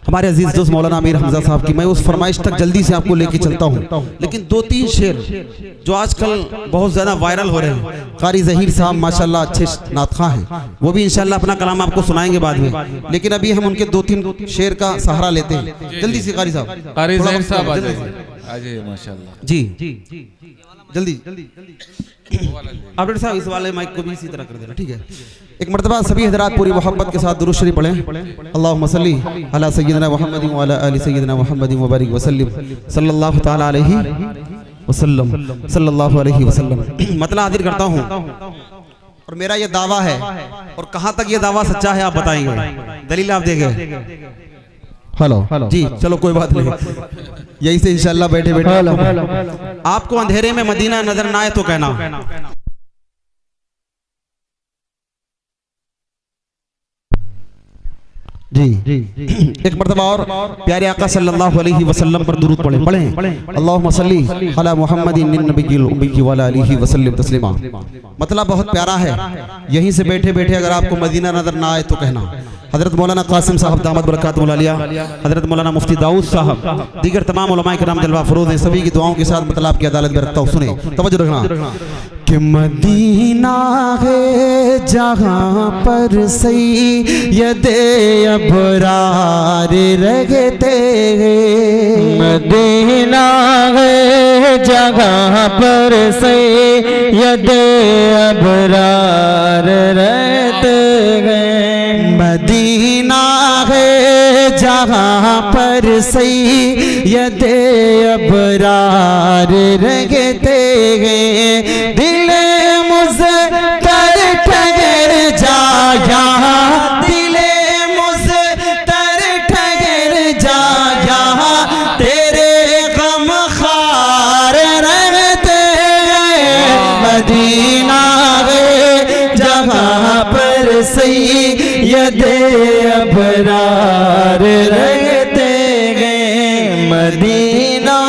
हमारे अजीज दोस्त मौलाना अमीर हमजा साहब की, मैं उस फरमाइश तक जल्दी से आपको लेके चलता हूँ। लेकिन 2-3 शेर जो आजकल बहुत ज़्यादा वायरल हो रहे हैं, कारी ज़हीर साहब माशाल्लाह अच्छे नातखा हैं, वो भी इंशाल्लाह अपना कलाम आपको सुनाएंगे बाद में। लेकिन अभी हम उनके 2-3 शेर का सहारा लेते हैं। जल्दी से कारी साहब, कारी ज़हीर साहब आ जाइए माशाल्लाह जी, जल्दी अपडेट साहब, इस वाले माइक को भी इसी तरह कर देना, ठीक है। एक मर्तबा सभी हज़रात पूरी मोहब्बत के साथ दुरूद शरीफ पढ़ें। अल्लाहुम्मा सल्ली अला सय्यिदिना मुहम्मदिन व अला आलि सय्यिदिना मुहम्मदिन व बारिक वसल्लिम सल्लल्लाहु तआला अलैहि वसल्लम, सल्लल्लाहु अलैहि वसल्लम। मतलब हाजिर करता हूँ और मेरा ये दावा है, और कहाँ तक ये दावा सच्चा है आप बताएंगे, दलील आप देंगे। हेलो जी, चलो कोई बात नहीं, यही से इंशाल्लाह बैठे बैठे आपको अंधेरे में मदीना नजर ना आए तो कहना। जी एक मर्तबा और प्यारे आका सल्लल्लाहु अलैहि वसल्लम पर दुरूद पढ़ें। अल्लाहुम्मा सल्ली अला मुहम्मदिन नबिय्यिल उम्मी व अला आलिहि वसल्लम तस्लीमा। मतलब बहुत प्यारा है, यहीं से बैठे बैठे अगर आपको मदीना नजर ना आए तो कहना। हजरत मौलाना कासिम साहब दामद बरकातुहुल आलिया, हजरत मौलाना मुफ्ती दाऊद साहब, दीगर तमाम उलमाए किराम जलवा फरोज हैं, सभी की दुआओं के साथ मतलब आपकी अदालत में रखता हूँ। सुने, तवज्जो रखना कि मदीना है जहाँ पर सैयदे अबरार रहते हैं, मदीना है जगह पर सैयदे अबरार रहते हैं, मदीना है जहाँ पर सैयदे अबरार रहते हैं। दिल मुज़्तर ठहर जा यहाँ, दिल मुज़तर ठहर जा यहाँ, तेरे गम खार रहते हैं। मदीना है जहाँ पर सैयदे अबरार रहते हैं, मदीना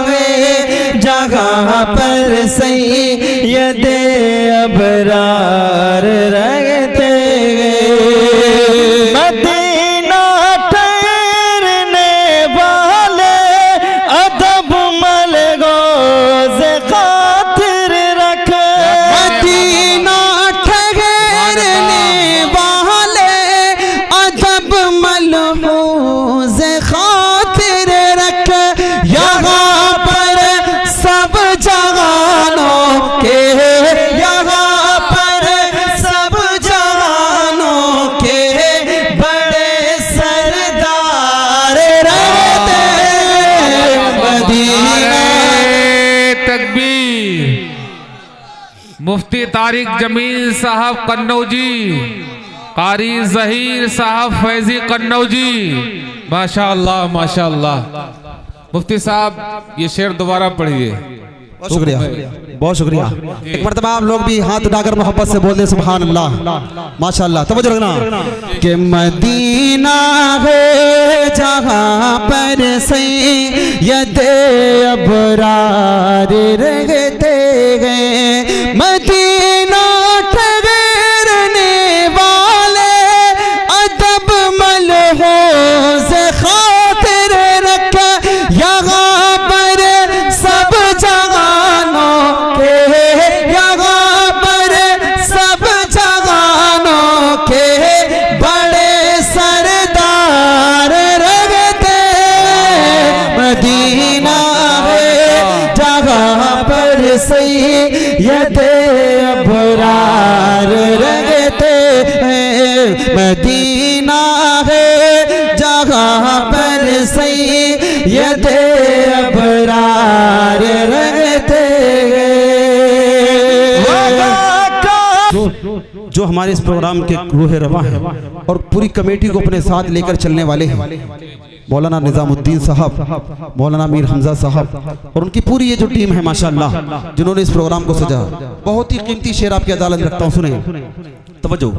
है जहाँ पर सैयदे अबरार रहते हैं। मदीना ठहरने वाले अदब मलगोज़ खातिर रख, मदीना ठहरने वाले अदब मलहूज़ खातिर रख, यहाँ पर सब जहानों के, यहाँ पर सब जहानों के बड़े सरदार रहते हैं। मदीना तकबीर। मुफ्ती तारिक जमील साहब कन्नौजी, कारी ज़हीर साहब फैजी कन्नौजी, माशाअल्लाह माशाअल्लाह। मुफ्ती साहब ये शेर दोबारा पढ़िए। बहुत शुक्रिया, बहुत शुक्रिया। एक मरतबा आप लोग भी हाथ उठाकर मोहब्बत से बोल दे सुभान अल्लाह, माशाअल्लाह। तवज्जो रखना कि मदीना है जहाँ पर सैयद अबरार रहते हैं, मदीना ठहरने वाले अदब मलहूज़ खातिर रखा, यहाँ पर सब जहानों के, यहाँ पर सब जहानों के बड़े सरदार रहते, मदीना है जहाँ पर सैयद अबरार रहते हैं, मदीना है जहाँ पर सैयद अबरार रहते हैं। जो हमारे इस प्रोग्राम के रूह रवा है और पूरी कमेटी को अपने साथ लेकर चलने वाले हैं, मौलाना निजामुद्दीन साहब, मौलाना मीर हमजा साहब और उनकी पूरी ये जो टीम है माशाअल्लाह, जिन्होंने इस प्रोग्राम को सजा। बहुत ही कीमती शेर आपकी अदालत रखता हूँ, सुने तवज्जो।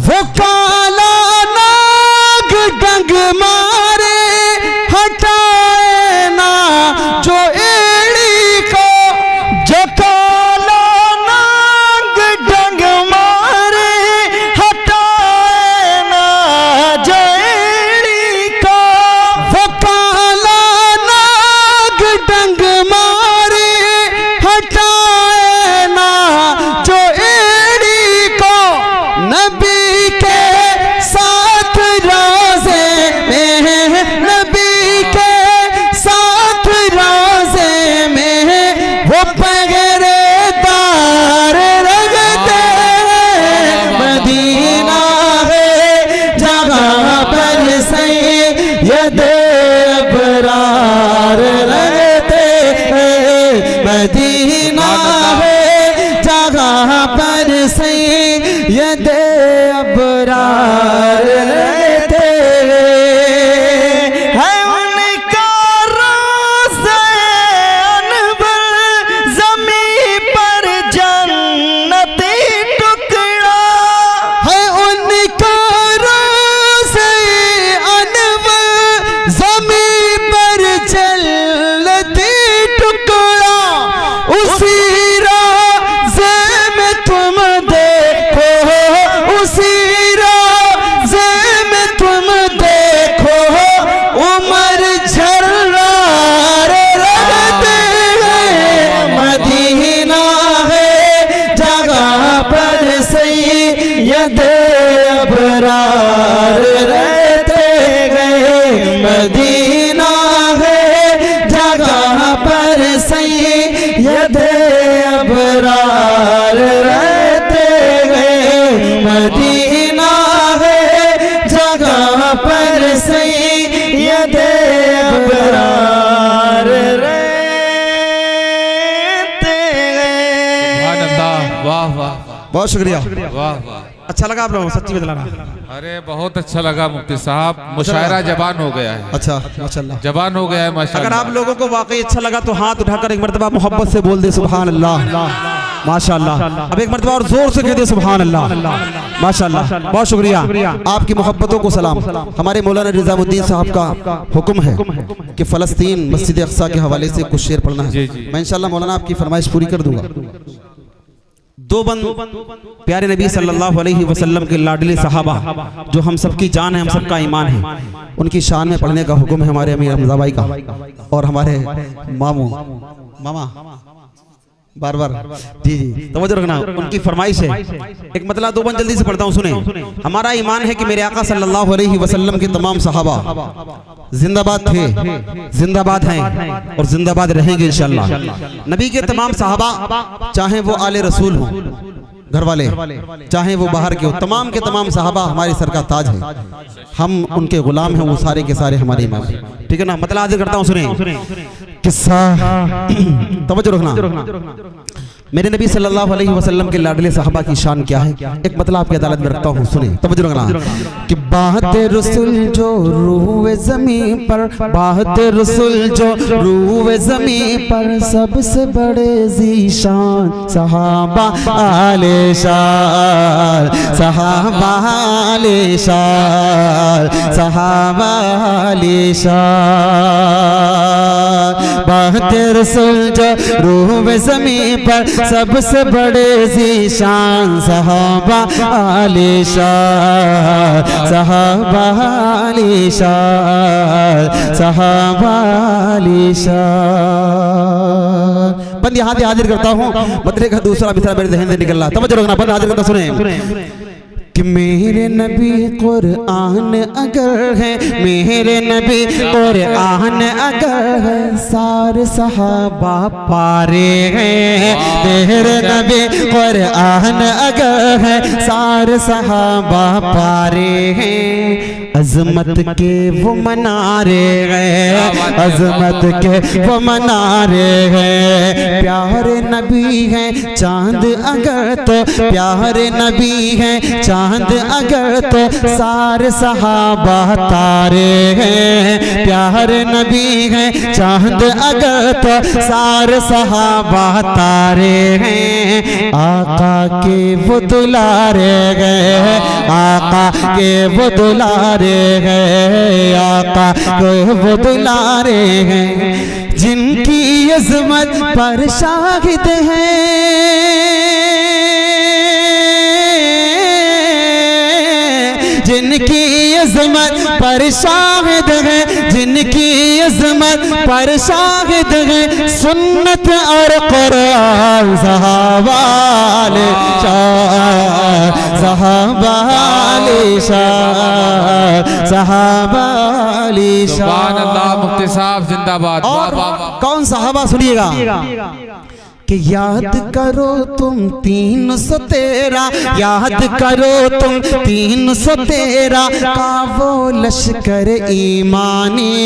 वो काला नाग डंग मारे हटाए ना जो एड़ी को, जो काला नाग डंग मारे हटाए ना जो एड़ी को, वो काला नाग डंग मारे हटाए ना जो एड़ी को, नबी के साथ रोज़े में, नबी के साथ रोज़े में वो पहरेदार रखते, मदीना है जहाँ पर सैयद अबरार रहते हैं, मदीना है जहाँ पर सैयद अबरार रहते हैं, उनका रोज़े अनवर ज़मीं पर जन्नती टुकड़ा है, उनका रोज़े अनवर ज़मीं पर जन्नती टुकड़ा, उसी रोज़े में तुम देखो, उसी रोज़े में तुम देखो उमर झर्रार रहते हैं, मदीना है जहाँ पर सैयद अबरार रहते हैं, मदीना है जहाँ पर सैयद अबरार रहते हैं, मदीना है जहाँ पर सैयद अबरार रहते हैं। सुभान अल्लाह, वाह वाह बहुत शुक्रिया, वाह वाह। अच्छा लगा आप लोगों को, सच्ची बतलाना। अरे बहुत अच्छा लगा मुफ्ती साहब, मुशायरा जबान हो गया है, अच्छा माशाअल्लाह, जबान हो गया है माशाअल्लाह। अगर आप लोगों को वाकई अच्छा लगा तो हाथ उठाकर एक मरतबा मोहब्बत से बोल दे सुभान अल्लाह, माशाअल्लाह। अब एक मरतबा और जोर से कह दे सुभान अल्लाह, माशाअल्लाह। बहुत शुक्रिया, आपकी मोहब्बतों को सलाम। हमारे मौलाना निजामुद्दीन साहब का हुक्म है कि फ़लस्तीन मस्जिद अक़सा के हवाले से कुछ शेर पढ़ना है। मैं इंशाअल्लाह मौलाना आपकी फरमाइश पूरी कर दूंगा। दो बंद प्यारे नबी सल्लल्लाहु अलैहि वसल्लम के लाडले सहाबा जो हम सबकी जान है, हम सबका ईमान है, उनकी शान में पढ़ने का हुक्म है हमारे अमीर हमजा भाई का और हमारे मामा बार बार जी तवज्जो रखना, उनकी फरमाइश है। एक मतलब दो बंद जल्दी से पढ़ता हूँ, सुने। हमारा ईमान है कि मेरे आका सल्लल्लाहु अलैहि वसल्लम के तमाम सहाबा जिंदाबाद थे, जिंदाबाद हैं और जिंदाबाद रहेंगे इंशाअल्लाह। नबी के तमाम सहाबा, चाहे वो आले रसूल हों घर वाले, चाहे वो बाहर के हो, तमाम के तमाम सहाबा हमारे सर का ताज है, हम उनके गुलाम हैं, वो सारे के सारे हमारे इमाम हैं। ठीक है ना, मतलब हाजिर करता हूँ, सुने किस्सा, तवज्जो रखना। मेरे नबी सल्लल्लाहु अलैहि वसल्लम के लाडले साहबा की शान क्या है, एक मतलब आपकी अदालत में रखता हूँ, सुने तवज्जो रखना। कि बात रसूल जो रूए ज़मीं पर, बात रसूल जो रूए ज़मीं पर, सबसे बड़े ज़ीशान सहाबा आले शान, सहाबा आले शान, सहाबा आले शान। बात रसूल जो रूए ज़मीं पर, सबसे बड़े ज़ीशान सहाबा आले शान, सहाबा आले शान, सहाबा आले शान। बंद यहाँ से हाजिर करता हूँ, बदले का दूसरा मिसरा मेरे ज़हन से निकल रहा, तवज्जो रखना, बंद हाजिर करता सुने। कि मेरे नबी कुरआन अगर है, मेरे नबी कुरआन अगर है, सारे सहाबा पारे हैं। मेरे नबी कुरआन अगर है, सारे सहाबा पारे हैं। अजमत के वो मनारे हैं, अजमत के वो मनारे हैं। प्यारे नबी हैं चांद अगर तो, प्यारे नबी हैं चांद अगर तो, सारे सहाबा तारे हैं। प्यारे नबी हैं चांद अगर तो, सारे सहाबा तारे हैं। आका के वो दुलारे गए, आका के वो दुलारे गए, आका के वो दुलारे हैं। जिनकी अज़मत पर शाहिद हैं, जिनकी अज़मत पर शाहिद है, जिनकी अज़मत पर शाहिद है, सुन्नत और कुरान सहाबा आले शान, सहाबा आले शान, सहाबा आले शान। सुभान अल्लाह, मुफ्ती साहब जिंदाबाद। और कौन सहाबा सुनिएगा कि याद करो तुम 313, याद करो तुम 313 का वो लश्कर ईमानी,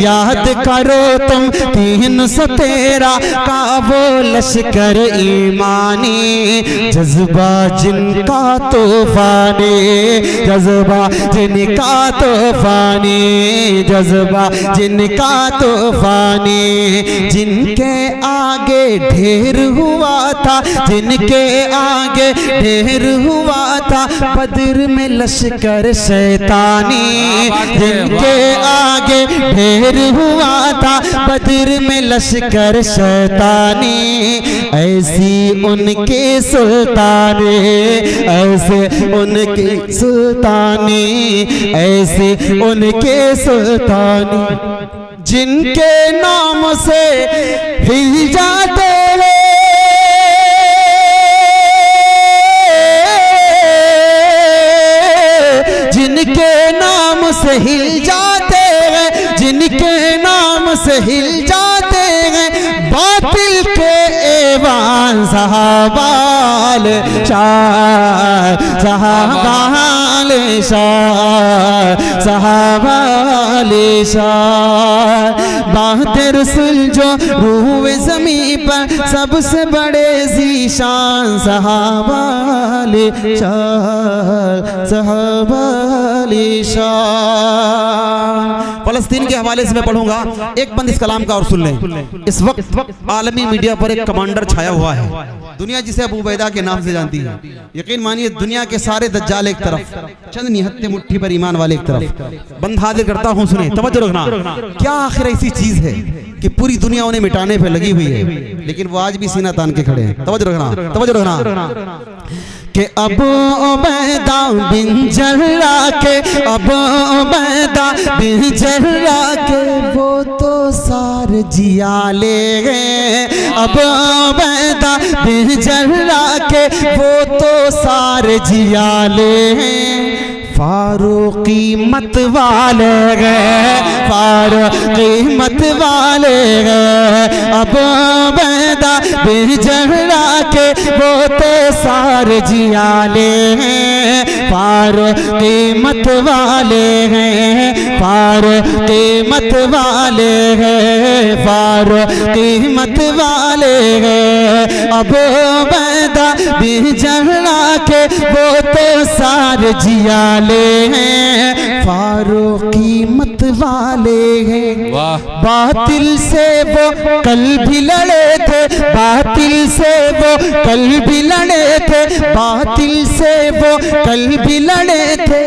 याद करो तुम 313 का वो लश्कर ईमानी। जज्बा जिनका तूफानी, जज्बा जिनका तूफानी, जज्बा जिनका तूफानी। जिनके आगे ढेर हुआ था, जिनके आगे ढेर हुआ था, बद्र में लश्कर शैतानी। जिनके आगे ढेर हुआ था, बद्र में लश्कर शैतानी। ऐसी उनके सुल्तानी, ऐसे उनके सुल्तानी, ऐसे उनके सुल्तानी। जिनके नाम से हिल जाते जिनके नाम से हिल जाते हैं, जिनके नाम से हिल जाते हैं, बातिल के ऐवान सहाबा आले शान, सहाबा आले शान, सहाबा आले शान। बात रसूल जो रूए ज़मीं पर, सबसे बड़े ज़ीशान सहाबा आले शान, सहाबा आले शान। फ़लस्तीन के हवाले से मैं पढ़ूंगा, एक बंद इस कलाम का और सुन लें। इस वक्त आलमी मीडिया पर एक कमांडर छाया हुआ है, दुनिया जिसे अबू उबैदा के नाम से जानती है। यकीन मानिए दुनिया के सारे दज्जाल एक तरफ, चंद निहत्ते मुट्ठी पर ईमान वाले एक तरफ। बंद हाजिर करता हूँ, सुने तवज्जो रखना। क्या आखिर ऐसी चीज है कि पूरी दुनिया उन्हें मिटाने पे लगी हुई है, लेकिन वो आज भी सीना तान के खड़े हैं। तवज्जो रखना, तवज्जो रखना कि अबू उबैदा बिन जर्राह के, अबू उबैदा बिन जर्राह के, वो तो सारे जिया ले गए। अबू उबैदा बिन जर्राह के, वो तो सारे जिया ले। फारूकी मत वाले गए, फारूकी मत वाले गए, अब बैदा बिजहरा के वो तो सारे जियाले हैं, फारूकी मत वाले हैं, फारूकी मत वाले हैं, फारूकी मत वाले हैं, अब बैदा बिजहरा के वो तो सारे जियाले हैं, फारूकी मत वाले हैं। बातिल से वो कल भी लड़े थे, बातिल से वो कल भी लड़े थे, बातिल से वो कल भी लड़े थे,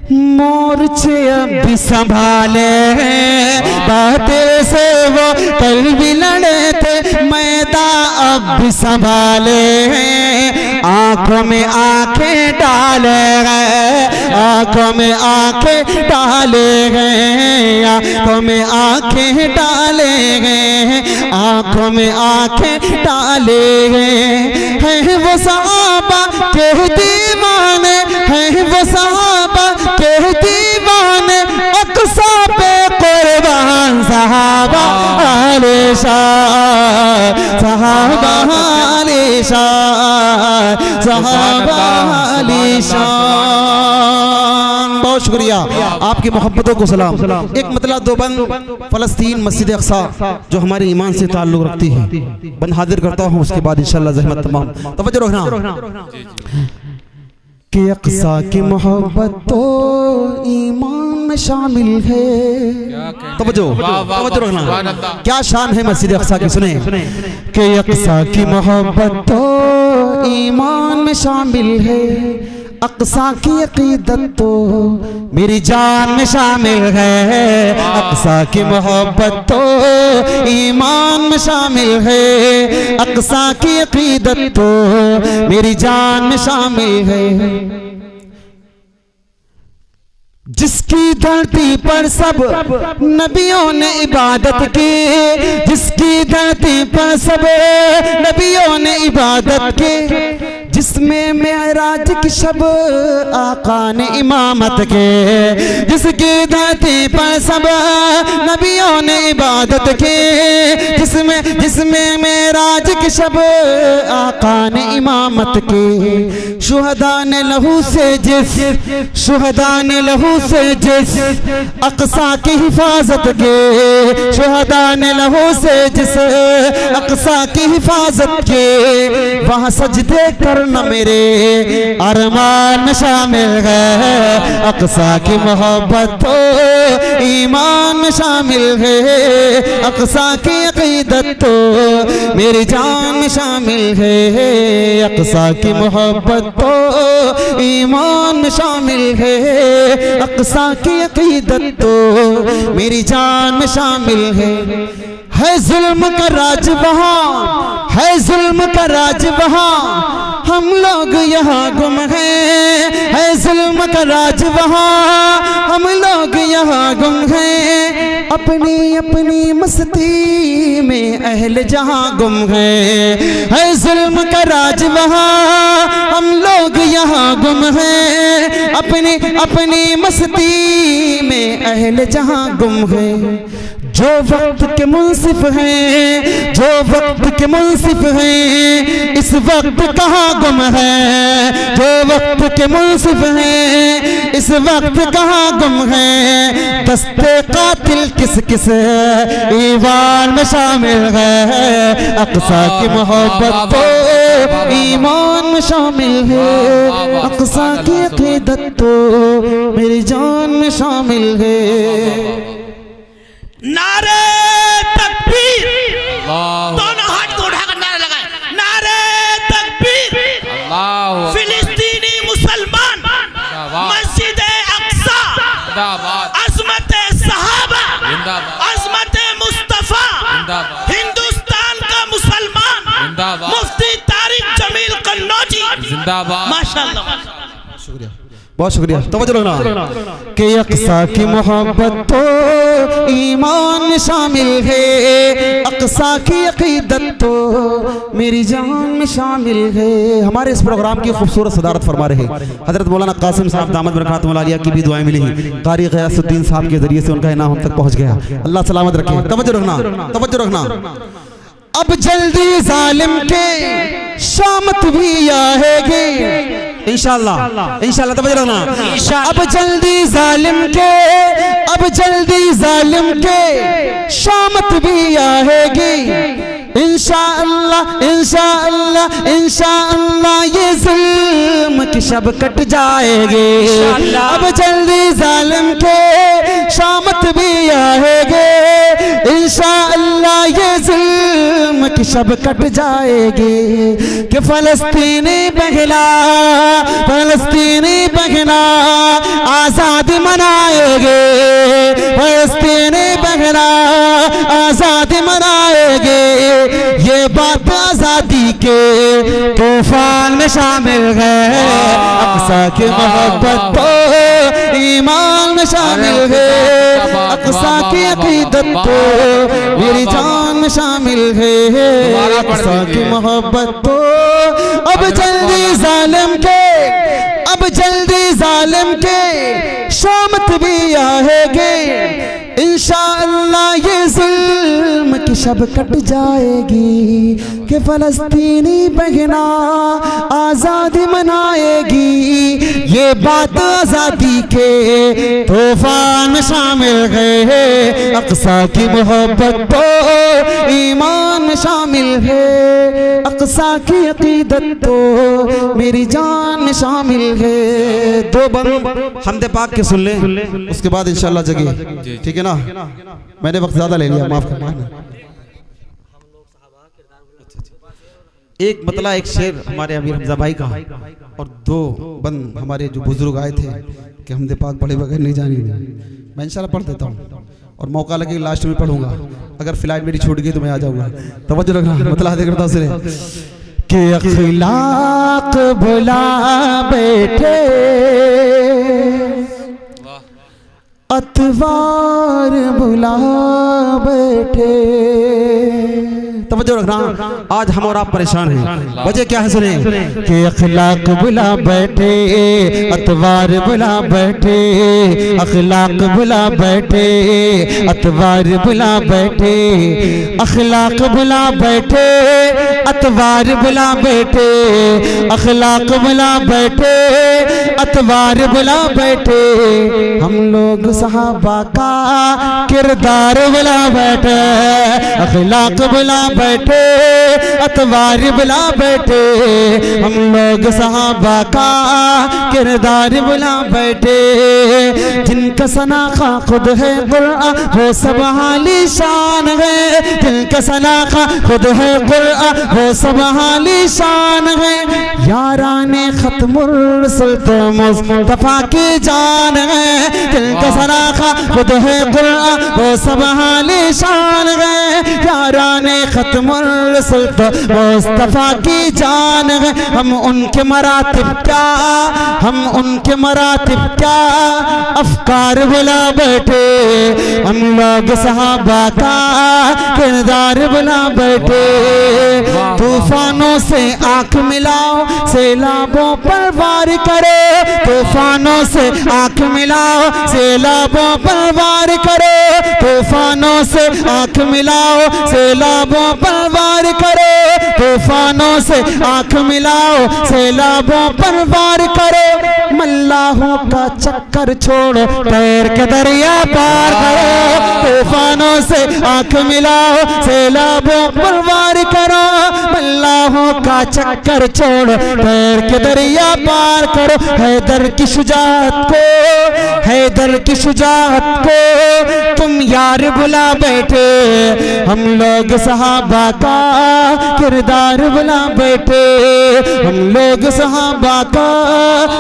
मोर्चे अब भी संभाले हैं, बातिल से वो कल भी लड़े थे, मैदान अब भी संभाले हैं, आंखों में आंखें डाले गए, आंखों में आंखें डाले गए, आंखों में आंखें डाले गए, आंखों में आंखें डाले गए, हैं वो सहाबा के दीवाने, हैं वो सहाबा के दीवाने, अक़सा पे कुर्बान सहाबा आलिशान, सहाबा आलिशान, सहाबा आलिशान। बहुत शुक्रिया, आपकी मोहब्बतों को सलाम। एक मतलब दो बंद फलस्तीन मस्जिद अक़सा जो हमारे ईमान से ताल्लुक़ रखती है, बंद हाजिर करता हूँ, उसके बाद इंशाअल्लाह ज़हमत तमाम। तवज्जो रखना कि अक़सा की मोहब्बत तो ईमान में शामिल है। तवज्जो रखना, क्या शान है मस्जिद अक़सा की, सुने कि अक़सा की मोहब्बत तो ईमान में शामिल है, अक़सा की अक़ीदत तो मेरी जान में शामिल है, अक़सा की मोहब्बत तो ईमान में शामिल है, अक़सा की अक़ीदत तो मेरी जान में शामिल है। जिसकी धरती पर सब नबियों ने इबादत की, जिसकी धरती पर सब नबियों ने इबादत की, जिसमें मेराज की शब आका ने इमामत के, जिसकी धरती पर सब नबियों ने इबादत की, जिसमें मेराज की शब आका ने इमामत की, शुहदा ने लहू से जिस, शुहदा ने लहू से जिस अक़सा की हिफाजत के, शुहदा ने लहू से जिस अक़सा की हिफाजत के, वहाँ सजदे करना मेरे अरमान में शामिल है, अक़सा की मोहब्बत तो ईमान में शामिल है, अक़सा की अक़ीदत तो मेरी जान में शामिल है, अक़सा की मोहब्बत तो ईमान में शामिल है, अक़सा की अक़ीदत तो मेरी जान में शामिल है जुल्म का राज वहाँ, है जुल्म का राज वहाँ, हम लोग यहाँ गुम है जुल्म का राज वहाँ, हम लोग यहाँ गुम हैं, अपनी अपनी मस्ती में अहल जहाँ गुम है जुल्म का राज वहाँ, हम लोग यहाँ गुम हैं, अपनी अपनी मस्ती में अहल जहाँ गुम है। जो वक्त के मुंसिफ हैं, जो वक्त के मुंसिफ हैं, इस वक्त कहाँ गुम है, जो वक्त के मुंसिफ हैं, इस वक्त कहाँ गुम है, दस्ते कातिल किस किस ईवान में शामिल है, अक़सा की मोहब्बत तो ईमान में शामिल है, अक़सा की अक़ीदत तो मेरी जान में शामिल है। नारे तकबीर, दोनों हाथ को उठाकर नारा लगाएं, नारे तकबीर, फिलिस्तीनी मुसलमान, मस्जिद अक़सा, अज़मत सहाबा, अज़मत मुस्तफ़ा, हिंदुस्तान का मुसलमान, मुफ्ती तारिक जमील कन्नौजी, माशाअल्लाह। शुक्रिया। बहुत शुक्रिया, तवज्जो रखना। कि अक्सा की मोहब्बत तो ईमान में शामिल है, अक्सा की अकीदत तो मेरी जान में शामिल है। हमारे इस प्रोग्राम की खूबसूरत सदारत फरमा रहे हजरत मौलाना कासिम साहब दामद बरकातुहुल आलिया की भी दुआएं मिली हैं। कारी ग़ियासुद्दीन साहब के जरिए से उनका इनाम हम तक पहुंच गया। अल्लाह सलामत रखे। तवज्जो रखना, तवज्जो रखना। अब जल्दी जालिम के शामत भी आएगी इंशाअल्लाह, इंशाअल्लाह। तवज्जो रखना। अब जल्दी जालिम के, अब जल्दी जालिम के शामत भी आएगी इंशाअल्लाह, इंशाअल्लाह, इंशाअल्लाह। ये जुल्म की शब कट जाएगी। अब जल्दी जालिम के शामत भी आएगी इंशाअल्लाह। ये जुल्म की शब कट जाएगी कि फलस्तीनी बहला, फलस्तीनी बहना आजाद मनाएगे, फलस्तीनी बहना आजाद मनाएगे। ये बात आजादी के तूफान में शामिल है। अक्सा की मोहब्बत तो ईमान में शामिल है, अक्सा की अकीदत तो मेरी जान में शामिल है। अक्सा की मोहब्बत तो अब जल्दी जालिम के, अब जल्दी जालिम के शामत भी आएगी इंशाअल्लाह। ये जुल्म की शब कट जाएगी कि फलस्तीनी बहना आजादी मनाएगी। ये बात आजादी के तूफान में शामिल है। अक्सा की मोहब्बत तो ईमान में शामिल है, अक्सा की अकीदत तो मेरी जान में शामिल है। दो बंद हमदे पाक के सुन ले, उसके बाद इंशाअल्लाह जगह, ठीक है ना? मैंने वक्त ज्यादा ले लिया, माफ करना। एक मतला, एक शेर हमारे अमीर हमजा भाई का, और दो बंद हमारे जो बुजुर्ग आए थे कि हमदे पाक पढ़े बगैर नहीं जानी। मैं इंशाल्लाह पढ़ देता हूँ और मौका लगे लास्ट में पढ़ूंगा। अगर फ्लाइट मेरी छूट गई तो मैं आ जाऊंगा। तवज्जो रखना, मतलब हाथ करता उसे कि अखलाक भुला बैठे, अतवार भुला बैठे। तवज्जो रखना, आज हम और आप परेशान हैं। वजह क्या है सुने कि अखलाक भुला बैठे, अतवार भुला बैठे, अखलाक भुला बैठे, अतवार भुला बैठे, अखलाक भुला बैठे, अतवार भुला बैठे, अखलाक भुला बैठे, अतवार भुला बैठे। हम लोग सहाबा का किरदार भुला बैठे, अखलाक भुला बैठे, अतवार भुला बैठे। हम लोग सहाबा का किरदार भुला बैठे। जिनका सनाखा खुद है कुरान वो सब हाली शान है, जिनका सनाखा खुद है कुरान वो सब हाली शान है। याराने खत्मुर रसूल तो मुस्तफा की जान है, जिनका सनाखा खुद है कुरान वो सब हाली शान है। याराने खत्मुर रसूल तो मुस्तफा की जान है। हम उनके मरातिब क्या, हम उनके मरातिब क्या अफकार भुला बैठे। हम लोग सहाबा का किरदार भुला बैठे। तूफानों से आंख मिलाओ, सैलाबों पर वार करे। तूफानों से आंख मिलाओ, सैलाबों पर वार करे। तूफानों से आंख मिलाओ, सैलाबों पर वार करे। तूफानों से आंख मिलाओ, सैलाबों पर वार करे। मल्लाहों का चक्कर छोड़ो, तैर के दरिया पार करो। तूफानों से आंख मिलाओ, सैलाबों पर वार करो। मल्लाहों का चक्कर छोड़ो, तैर के दरिया पार करो। हैदर की शुजाअत को, हैदर की शुजाअत को तुम यार बुला बैठे, हम लोग सहाबा का किरदार बुला बैठे, हम लोग सहाबा का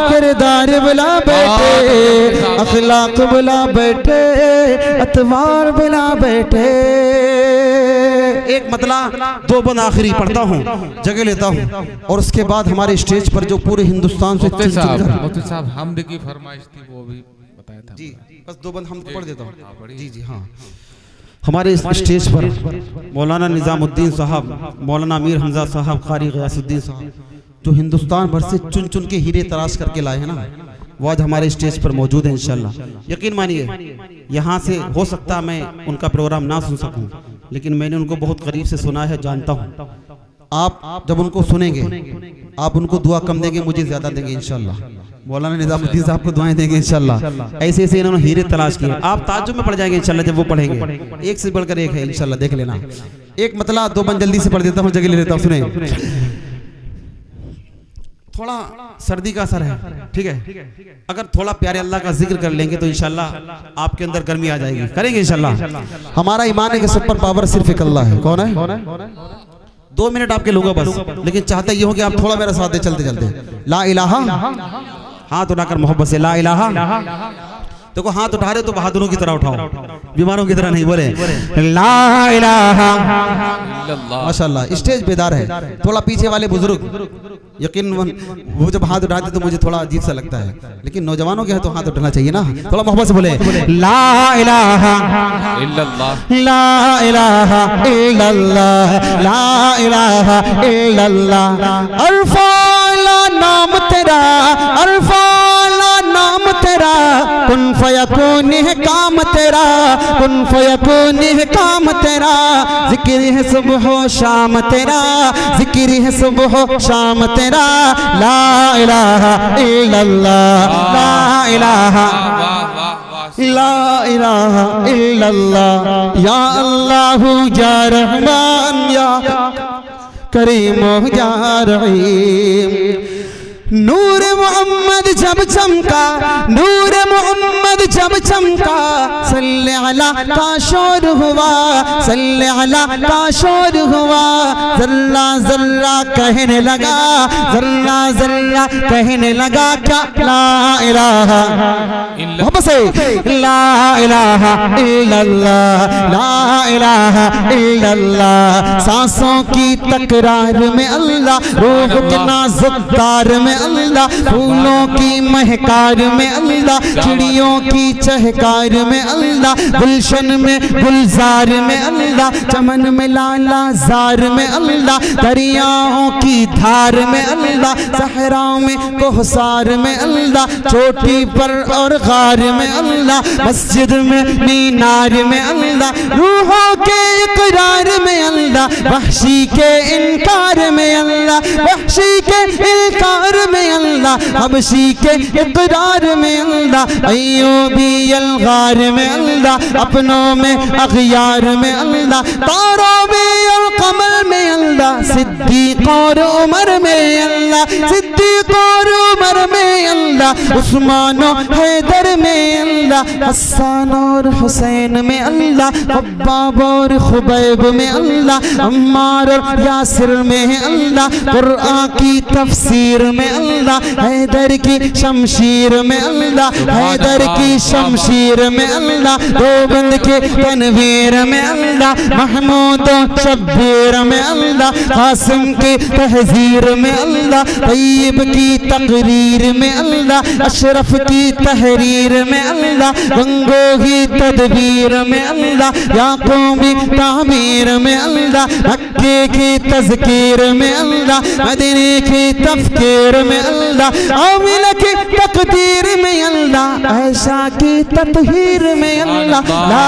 किरदार बुला बैठे, अखलाक बुला बैठे, अतवार बुला बैठे। एक मतला दो बंद आखिरी पढ़ता हूँ, जगह लेता हूँ, और उसके बाद हमारे स्टेज पर जो पूरे हिंदुस्तान से मुफ्ती साहब हमद की फरमाइश थी वो भी बताया था जी, बस दो बंद हम पढ़ देता हूँ। जी जी हाँ, हमारे इस स्टेज पर मौलाना निजामुद्दीन साहब, मौलाना अमीर हमजा साहब, कारी गयासुद्दीन साहब, जो हिंदुस्तान भर से चुन चुन के हीरे तराश करके लाए हैं ना, वो आज हमारे स्टेज पर मौजूद है इंशाल्लाह। यकीन मानिए, यहाँ से हो सकता मैं उनका प्रोग्राम ना सुन सकूं, लेकिन मैंने उनको बहुत करीब से सुना है, जानता हूँ। आप जब उनको सुनेंगे, आप उनको दुआ कम देंगे, मुझे ज्यादा देंगे इंशाल्लाह। मौलाना निजामुद्दीन साहब को दुआएं देंगे इंशाल्लाह। ऐसे ऐसे इन्होंने हीरे तलाश किए, आप ताज्जुब में पड़ जाएंगे इंशाल्लाह जब वो पढ़ेंगे। एक से बढ़कर एक है इंशाल्लाह, देख लेना। एक मतला दो बंद जल्दी से पढ़ देता हूँ, जगह ले लेता हूँ, सुने। थोड़ा सर्दी का असर है, ठीक है, अगर थोड़ा प्यारे अल्लाह का जिक्र कर लेंगे तो इंशाल्लाह आपके अंदर गर्मी आ जाएगी। करेंगे इंशाल्लाह। हमारा ईमान है कि सुपर पावर सिर्फ एक अल्लाह है। कौन है? 2 मिनट आपके लोगों बस, लेकिन चाहते ये हो कि आप थोड़ा मेरा साथ दे चलते चलते। ला इलाहा, हाथ उठाकर मोहब्बत से ला इलाहा। देखो हाथ उठा रहे तो बहादुरों की तरह उठाओ, बीमारों की तरह नहीं। बोले ला इलाहा इल्लल्लाह। माशाल्लाह, स्टेज बेदार है। थोड़ा पीछे वाले बुजुर्ग, यकीन वो जब हाथ उठाते तो मुझे थोड़ा अजीब सा लगता है, लेकिन नौजवानों के है तो हाथ उठाना चाहिए ना। थोड़ा मोहब्बत से बोले ला इलाहा इल्लल्लाह, ला इलाहा इल्लल्लाह, ला इलाहा इल्लल्लाह। अरफाला नाम तेरा, अरफाला नाम तेरा, कुन फयकून है काम तेरा, कुन फयकून है काम तेरा। जिक्र है सुबह शाम तेरा, जिक्र है सुबह शाम तेरा। ला इलाहा इल्लल्लाह, ला इलाहा, ला इलाहा इल्लल्लाह। या अल्लाह या रहमान या करीम या रहीम। नूर मोहम्मद जब चमका, नूर मोहम्मद जब चमका, सल्ले अला का शोर हुआ, सल्ले अला का शोर हुआ। जर्रा जर्रा कहने लगा, जर्रा जर्रा कहने लगा क्या? ला इलाहा इल्लल्लाह, ला इलाहा इल्लल्लाह, ला इलाहा इल्लल्लाह। सांसों की तकरार में अल्लाह, रूह के नाजुक तार में अल्लाह, फूलों की महकार में अल्लाह, चिड़ियों की चहकार में अल्लाह, गुलशन में गुलजार में अल्लाह, चमन में लाला जार में अल्लाह, दरियाओं की धार में अल्लाह, सहराओं में कोहसार में अल्लाह, चोटी पर और गार में अल्लाह, मस्जिद में मीनार में अल्लाह, रूहों के इकरार में अल्लाह, वहशी के इनकार में अल्लाह, वहशी के इनकार में अल्लाह, हबशी के इकरार में अल्लाह, अय्यूबी अलगार में अल्लाह, अपनों में अगयार में अल्लाह, तारों में और कमर में अल्लाह, सिद्दीक और उमर में अल्लाह, सिद्दीक और उमर में अल्लाह, उस्मान और हैदर में अल्लाह, हसन और हुसैन में अल्लाह, खब्बाब और खुबैब में अल्लाह, अम्मार और यासिर में अल्लाह, कुरआन की तफसीर में अल्लाह, हैदर की शमशीर में अल्लाह, हैदर की शमशीर में अल्लाह, गोविंद के तनवीर में अल्लाह, महमूद शब्बीर में अल्लाह, कासिम के तहजीर में अल्लाह, तैयब की तकरीर में अल्लाह, अशरफ की तहरीर में अल्लाह, गंगोही तदबीर में अल्लाह, याकूबी तामीर में अल्लाह, मक्के की तज़कीर में अल्लाह, मदीने की तफ़कीर में अल्लाह, आमिना की तकदीर में अल्लाह, ऐशा की ततहीर में अल्लाह। ला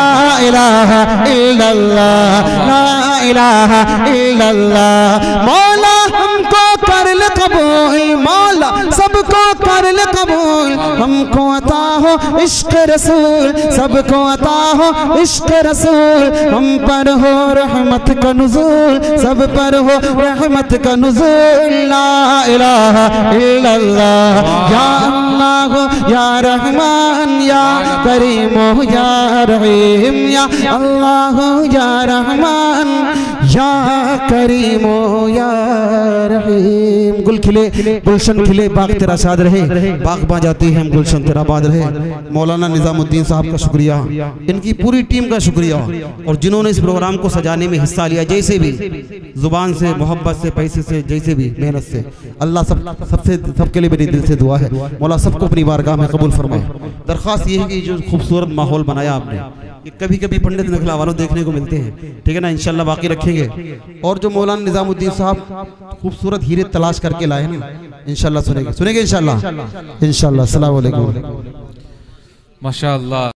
इलाहा इल्लल्लाह, ला इलाहा इल्लल्लाह। मौला हमको कर ले कबूल, मौला सबको कर ले कबूल, हमको अता हो इश्क रसूल, सबको अता हो इश्क रसूल। हम पर हो रहमत का नुज़ूल, सब पर हो रहमत का नुज़ूल। ला इलाहा इल्लल्लाह या अल्लाह या रहमान या करीम या रहीम, या अल्लाह या रहमान या करीम या रहीम। गुल खिले गुलशन खिले, बाग तेरा शाद रहे, बाग बा जाती है हम गुलशन तेरा बाद रहे। मौलाना निजामुद्दीन साहब का शुक्रिया, इनकी पूरी टीम का शुक्रिया, और जिन्होंने इस प्रोग्राम को सजाने में हिस्सा लिया, जैसे भी जुबान से, मोहब्बत से, पैसे से, जैसे भी मेहनत से। अल्लाह सबके लिए मेरी दिल से दुआ है, मौला सबको अपनी बारगाह में कबूल फरमाए। दरख्वास्त ये है कि जो खूबसूरत माहौल बनाया आपने, ये कभी कभी पंडित नखला वालों देखने को मिलते हैं, ठीक है ना, इंशाल्लाह बाकी रखेंगे। और जो मौलाना निजामुद्दीन साहब खूबसूरत हीरे तलाश करके लाए हैं ना, इंशाल्लाह सुनेंगे इंशाल्लाह। अस्सलाम वालेकुम। माशाअल्लाह।